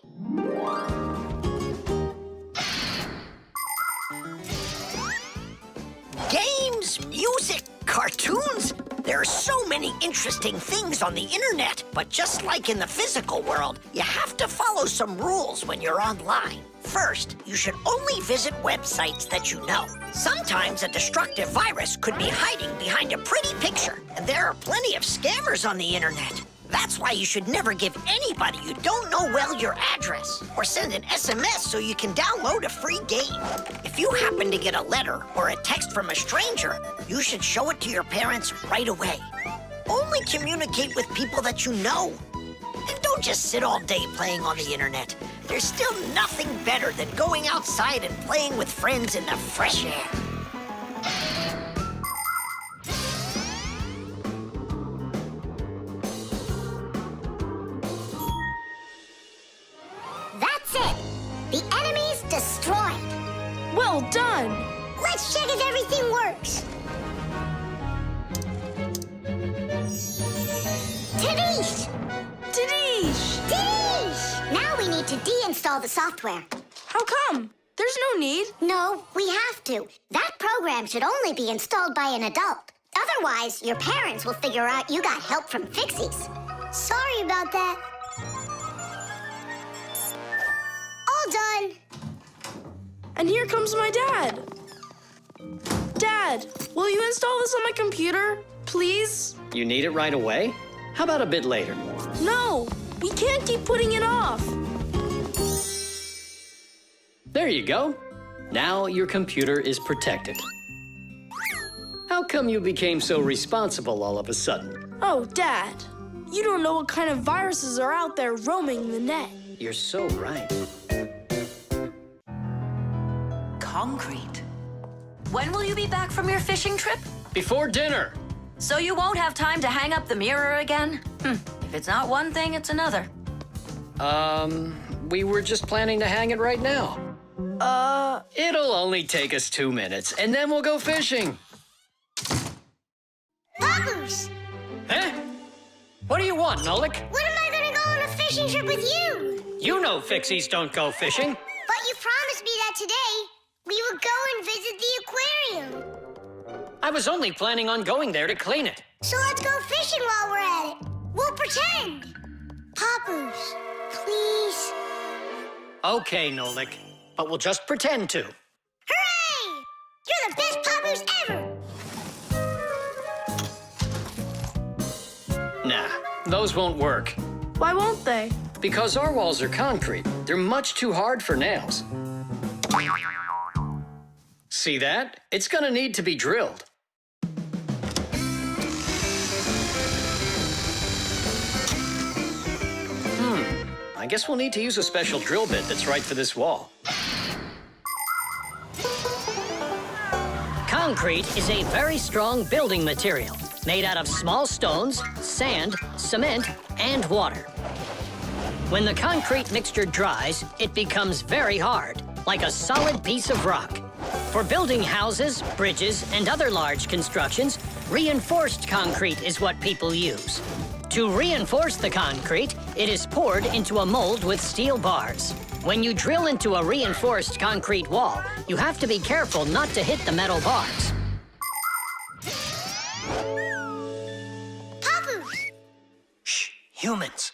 Games, music, cartoons. There are so many interesting things on the internet, but just like in the physical world, you have to follow some rules when you're online. First, you should only visit websites that you know. Sometimes a destructive virus could be hiding behind a pretty picture, and there are plenty of scammers on the internet. That's why you should never give anybody you don't know well your address, or send an SMS so you can download a free game. If you happen to get a letter or a text from a stranger, you should show it to your parents right away. Only communicate with people that you know. And don't just sit all day playing on the internet. There's still nothing better than going outside and playing with friends in the fresh air. That's it. The enemy's destroyed. Well done. Let's check if everything works. Tadish! Now we need to deinstall the software. How come? There's no need. No, we have to. That program should only be installed by an adult. Otherwise, your parents will figure out you got help from Fixies. Sorry about that. All done. And here comes my dad. Dad, will you install this on my computer, please? You need it right away? How about a bit later? No, we can't keep putting it off. There you go. Now your computer is protected. How come you became so responsible all of a sudden? Oh, Dad, you don't know what kind of viruses are out there roaming the net. You're so right. Concrete. When will you be back from your fishing trip? Before dinner. So you won't have time to hang up the mirror again? If it's not one thing, it's another. We were just planning to hang it right now. It'll only take us 2 minutes, and then we'll go fishing. Papoose! Huh? What do you want, Nolik? When am I gonna go on a fishing trip with you? You know Fixies don't go fishing. But you promised me that today we would go and visit the aquarium. I was only planning on going there to clean it. So let's go fishing while we're at it. We'll pretend. Papoose, please. Okay, Nolik, but we'll just pretend to. Hooray! You're the best Papoose ever! Nah, those won't work. Why won't they? Because our walls are concrete. They're much too hard for nails. See that? It's gonna need to be drilled. I guess we'll need to use a special drill bit that's right for this wall. Concrete is a very strong building material, made out of small stones, sand, cement, and water. When the concrete mixture dries, it becomes very hard, like a solid piece of rock. For building houses, bridges, and other large constructions, reinforced concrete is what people use. To reinforce the concrete, it is poured into a mold with steel bars. When you drill into a reinforced concrete wall, you have to be careful not to hit the metal bars. Papoose! Shh, humans.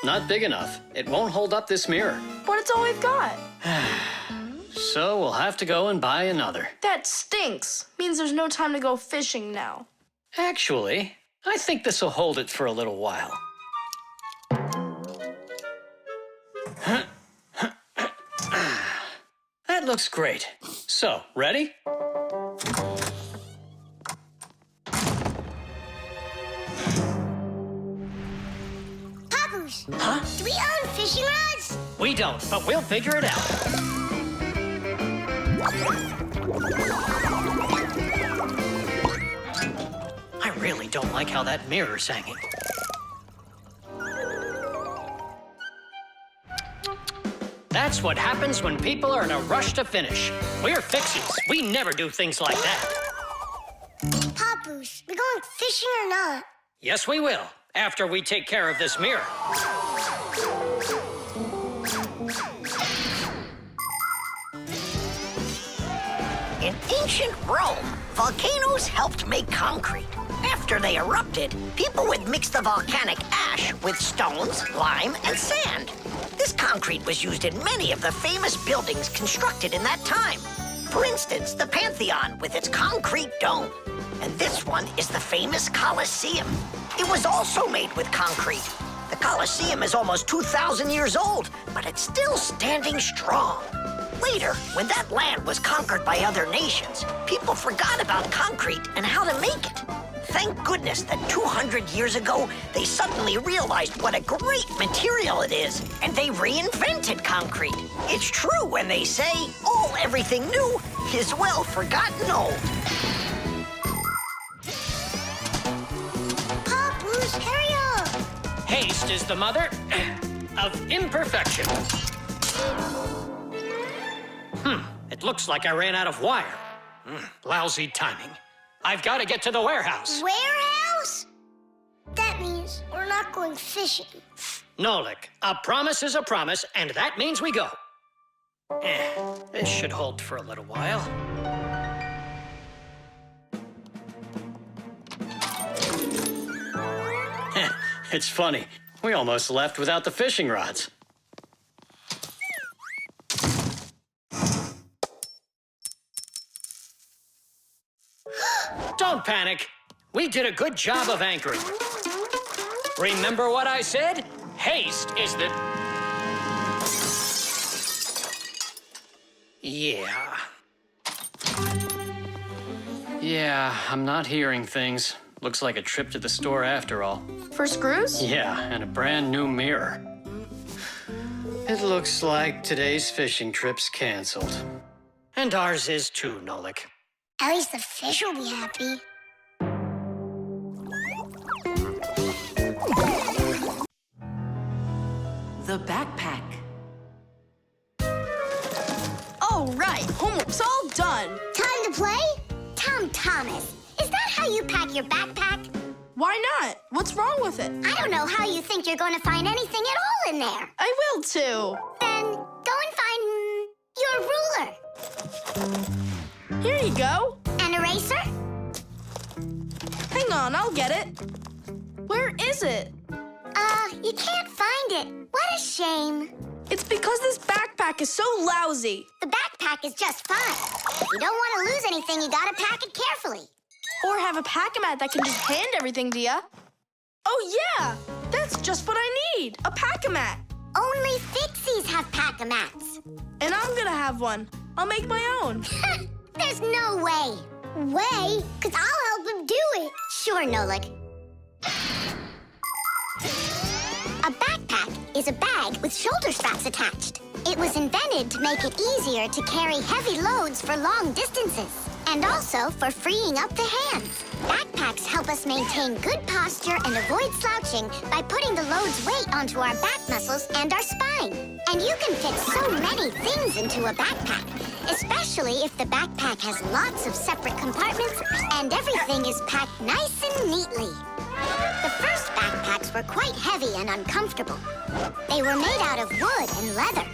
Not big enough. It won't hold up this mirror. But it's all we've got. So we'll have to go and buy another. That stinks. Means there's no time to go fishing now. Actually, I think this will hold it for a little while. That looks great. So, ready? fish? Huh? Do we own fishing rods? We don't, but we'll figure it out. I really don't like how that mirror's hanging. That's what happens when people are in a rush to finish. We're Fixies. We never do things like that. Papoose, we going fishing or not? Yes, we will, after we take care of this mirror. In ancient Rome, volcanoes helped make concrete. After they erupted, people would mix the volcanic ash with stones, lime, and sand. This concrete was used in many of the famous buildings constructed in that time. For instance, the Pantheon with its concrete dome. And this one is the famous Colosseum. It was also made with concrete. The Colosseum is almost 2,000 years old, but it's still standing strong. Later, when that land was conquered by other nations, people forgot about concrete and how to make it. Thank goodness that 200 years ago, they suddenly realized what a great material it is, and they reinvented concrete. It's true when they say, oh, everything new is well forgotten old. Papoose, hurry up! Haste is the mother of imperfection. It looks like I ran out of wire. Lousy timing. I've got to get to the warehouse. Warehouse? That means we're not going fishing. Nolik, a promise is a promise, and that means we go. This should hold for a little while. It's funny. We almost left without the fishing rods. Don't panic. We did a good job of anchoring. Remember what I said? Haste is the... Yeah, I'm not hearing things. Looks like a trip to the store after all. For screws? Yeah, and a brand new mirror. It looks like today's fishing trip's canceled. And ours is too, Nolik. At least the fish will be happy. The backpack. All right, homework's all done. Time to play? Tom Thomas, is that how you pack your backpack? Why not? What's wrong with it? I don't know how you think you're going to find anything at all in there. I will too. Then go and find your ruler. Here you go. An eraser? Hang on, I'll get it. Where is it? You can't find it. What a shame. It's because this backpack is so lousy. The backpack is just fine. If you don't want to lose anything, you gotta pack it carefully. Or have a pack-a-mat that can just hand everything to ya. Oh yeah, that's just what I need, a pack-a-mat. Only Fixies have pack-a-mats. And I'm gonna have one. I'll make my own. There's no way. Way? Because I'll help him do it. Sure, Nolik. A backpack is a bag with shoulder straps attached. It was invented to make it easier to carry heavy loads for long distances, and also for freeing up the hands. Backpacks help us maintain good posture and avoid slouching by putting the load's weight onto our back muscles and our spine. And you can fit so many things into a backpack, especially if the backpack has lots of separate compartments and everything is packed nice and neatly. The first backpacks were quite heavy and uncomfortable. They were made out of wood and leather.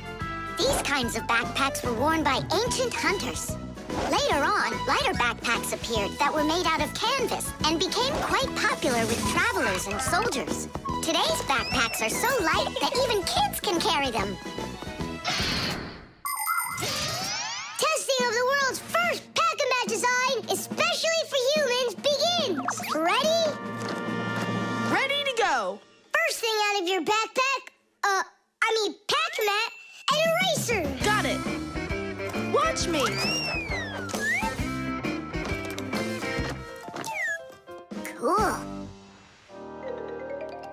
These kinds of backpacks were worn by ancient hunters. Later on, lighter backpacks appeared that were made out of canvas and became quite popular with travelers and soldiers. Today's backpacks are so light that even kids can carry them. Testing of the world's first pack-a-mat design, especially for humans, begins. Ready? Ready to go. First thing out of your backpack, pack-a-mat, an eraser. Got it. Watch me. Cool.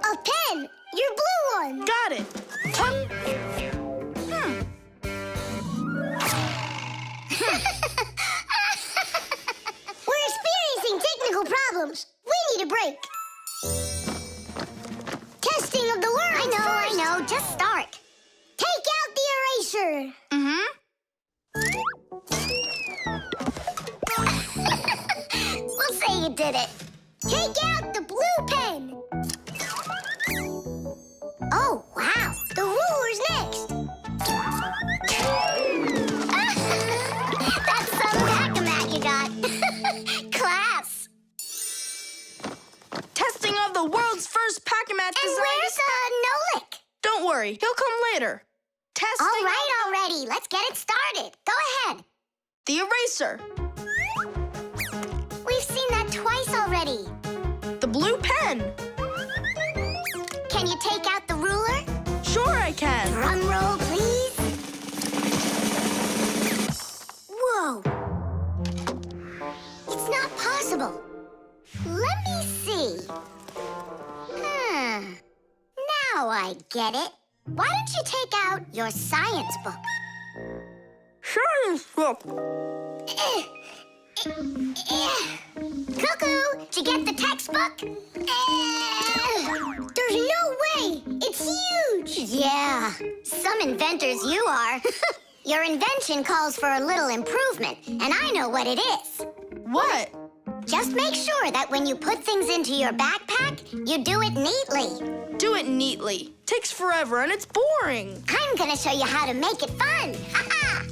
A pen. pen! Your blue one! Got it. We're experiencing technical problems. We need a break. Testing of the world. I know. Just start. Take out the eraser. We'll say you did it. Take out the blue pen. Oh, wow. The ruler's next. That's some pack-a-mat you got. Class. Testing of the world's first pack-a-mat And design. where's Nolik? Don't worry, he'll come later. Testing. All right, already. Let's get it started. Go ahead. The eraser. We've seen that twice already. The blue pen. Can you take out the ruler? Sure I can. Drum roll, please. Whoa. It's not possible. Let me see. Now I get it. Why don't you take out your science book? Science book. Cuckoo, did you get the textbook? There's no way. It's huge. Yeah, some inventors you are. Your invention calls for a little improvement, and I know what it is. What? Just make sure that when you put things into your backpack, you do it neatly. Do it neatly. Takes forever and it's boring. I'm gonna show you how to make it fun. Ha-ha!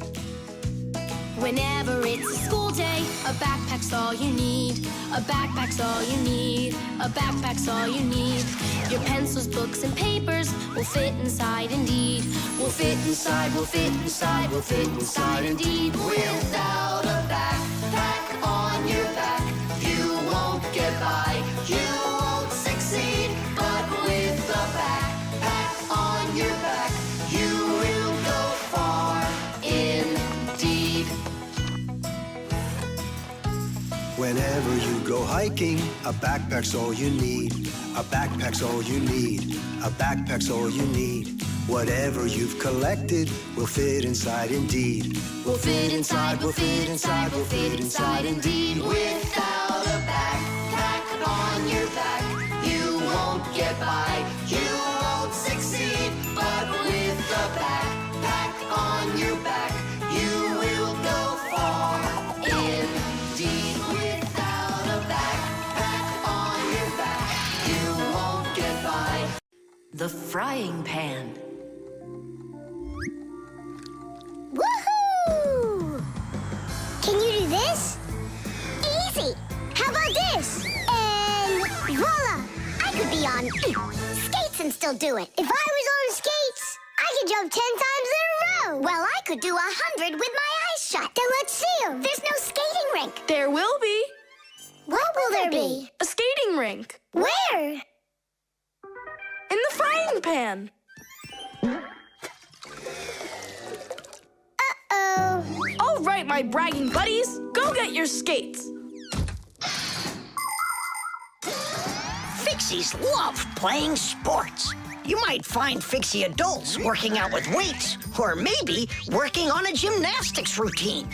Whenever it's a school day, a backpack's all you need. A backpack's all you need. A backpack's all you need. Your pencils, books, and papers will fit inside indeed. Will fit inside, will fit inside, will fit inside indeed. Without a backpack on your back, you won't get by. You won't succeed. But with a backpack on your back, you will go far indeed. Whenever you go hiking, a backpack's all you need. A backpack's all you need. A backpack's all you need. Whatever you've collected will fit inside indeed. Will fit inside, will fit inside, will fit inside indeed. Without a backpack on your back, you won't get by. You won't succeed. But with a backpack on your back, you will go far indeed. Without a backpack on your back, you won't get by. The frying pan. Woohoo! Can you do this? Easy! How about this? And voila! I could be on skates and still do it. If I was on skates, I could jump 10 times in a row. Well, I could do 100 with my eyes shut. Then let's see 'em. There's no skating rink. There will be. What will there be? A skating rink. Where? In the frying pan. Uh-oh. All right, my bragging buddies, go get your skates. Fixies love playing sports. You might find Fixie adults working out with weights, or maybe working on a gymnastics routine.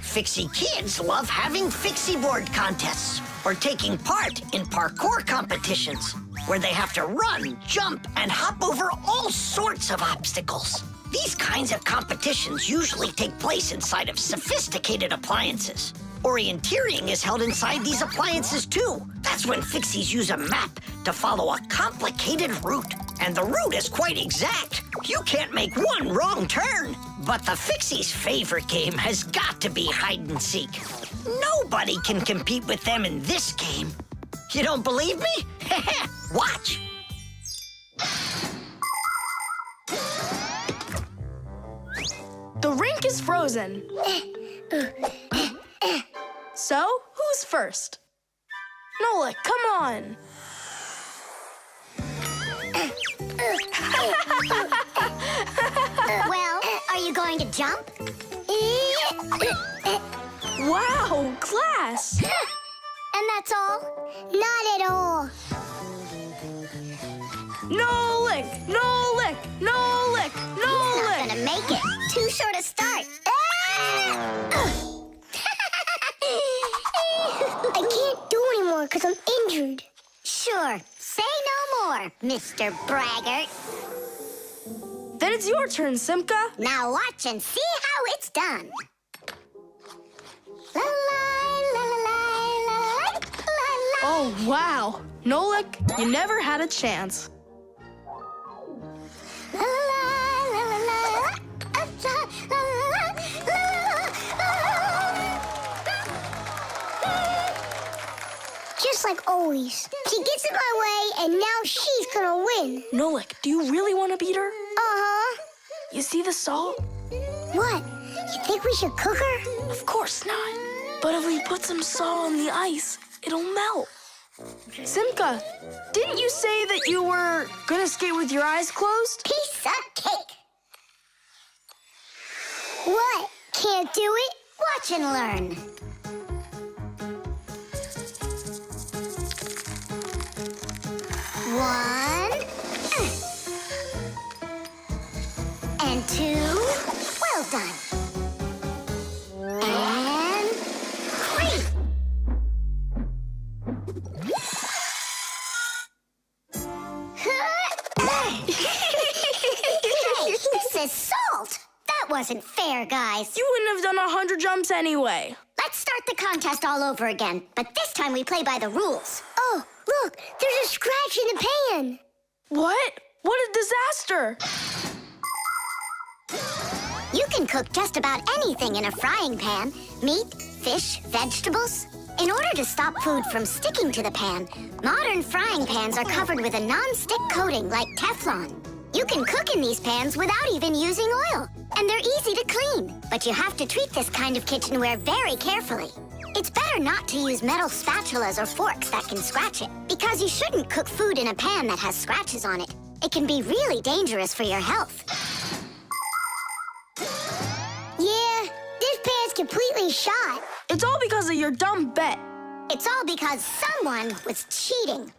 Fixie kids love having Fixie board contests, or taking part in parkour competitions, where they have to run, jump, and hop over all sorts of obstacles. These kinds of competitions usually take place inside of sophisticated appliances. Orienteering is held inside these appliances too. That's when Fixies use a map to follow a complicated route. And the route is quite exact. You can't make one wrong turn. But the Fixies' favorite game has got to be hide and seek. Nobody can compete with them in this game. You don't believe me? Watch. The rink is frozen. So, who's first? Nolik, come on. Well, are you going to jump? Wow, class. And that's all? Not at all. Nolik, Nolik, Nolik, He's not Nolik. gonna make it. Too short a start. I can't do anymore because I'm injured. Sure, say no more, Mr. Braggart. Then it's your turn, Simka. Now watch and see how it's done. La la la la la la la la. Oh, wow. Nolik, you never had a chance. La la la la la la. La la la. Just like always. She gets in my way, and now she's gonna win. Nolik, do you really want to beat her? Uh-huh. You see the salt? What? You think we should cook her? Of course not. But if we put some salt on the ice, it'll melt. Simka, didn't you say that you were gonna skate with your eyes closed? Piece of cake. What? Can't do it? Watch and learn. One. And two. Well done. And three. Hey, this is salt. That wasn't fair, guys. You wouldn't have done 100 jumps anyway. Let's start the contest all over again, but this time we play by the rules. Oh, look, there's a scratch in the pan. What? What a disaster! You can cook just about anything in a frying pan. Meat, fish, vegetables. In order to stop food from sticking to the pan, modern frying pans are covered with a non-stick coating like Teflon. You can cook in these pans without even using oil, and they're easy to clean. But you have to treat this kind of kitchenware very carefully. It's better not to use metal spatulas or forks that can scratch it, because you shouldn't cook food in a pan that has scratches on it. It can be really dangerous for your health. Yeah, this pan's completely shot. It's all because of your dumb bet. It's all because someone was cheating.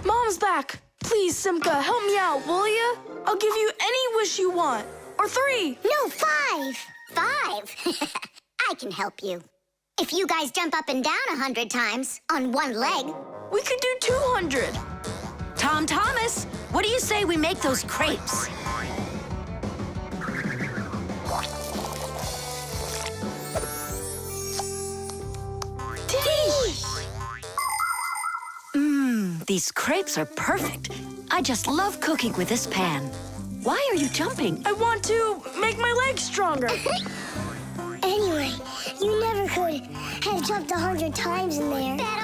Mom's back. Please, Simka, help me out, will ya? I'll give you any wish you want. Or 3. No, 5. 5? I can help you. If you guys jump up and down 100 times on one leg, we could do 200. Tom Thomas, what do you say we make those crepes? These crepes are perfect. I just love cooking with this pan. Why are you jumping? I want to make my legs stronger. Anyway, you never could have jumped 100 times in there.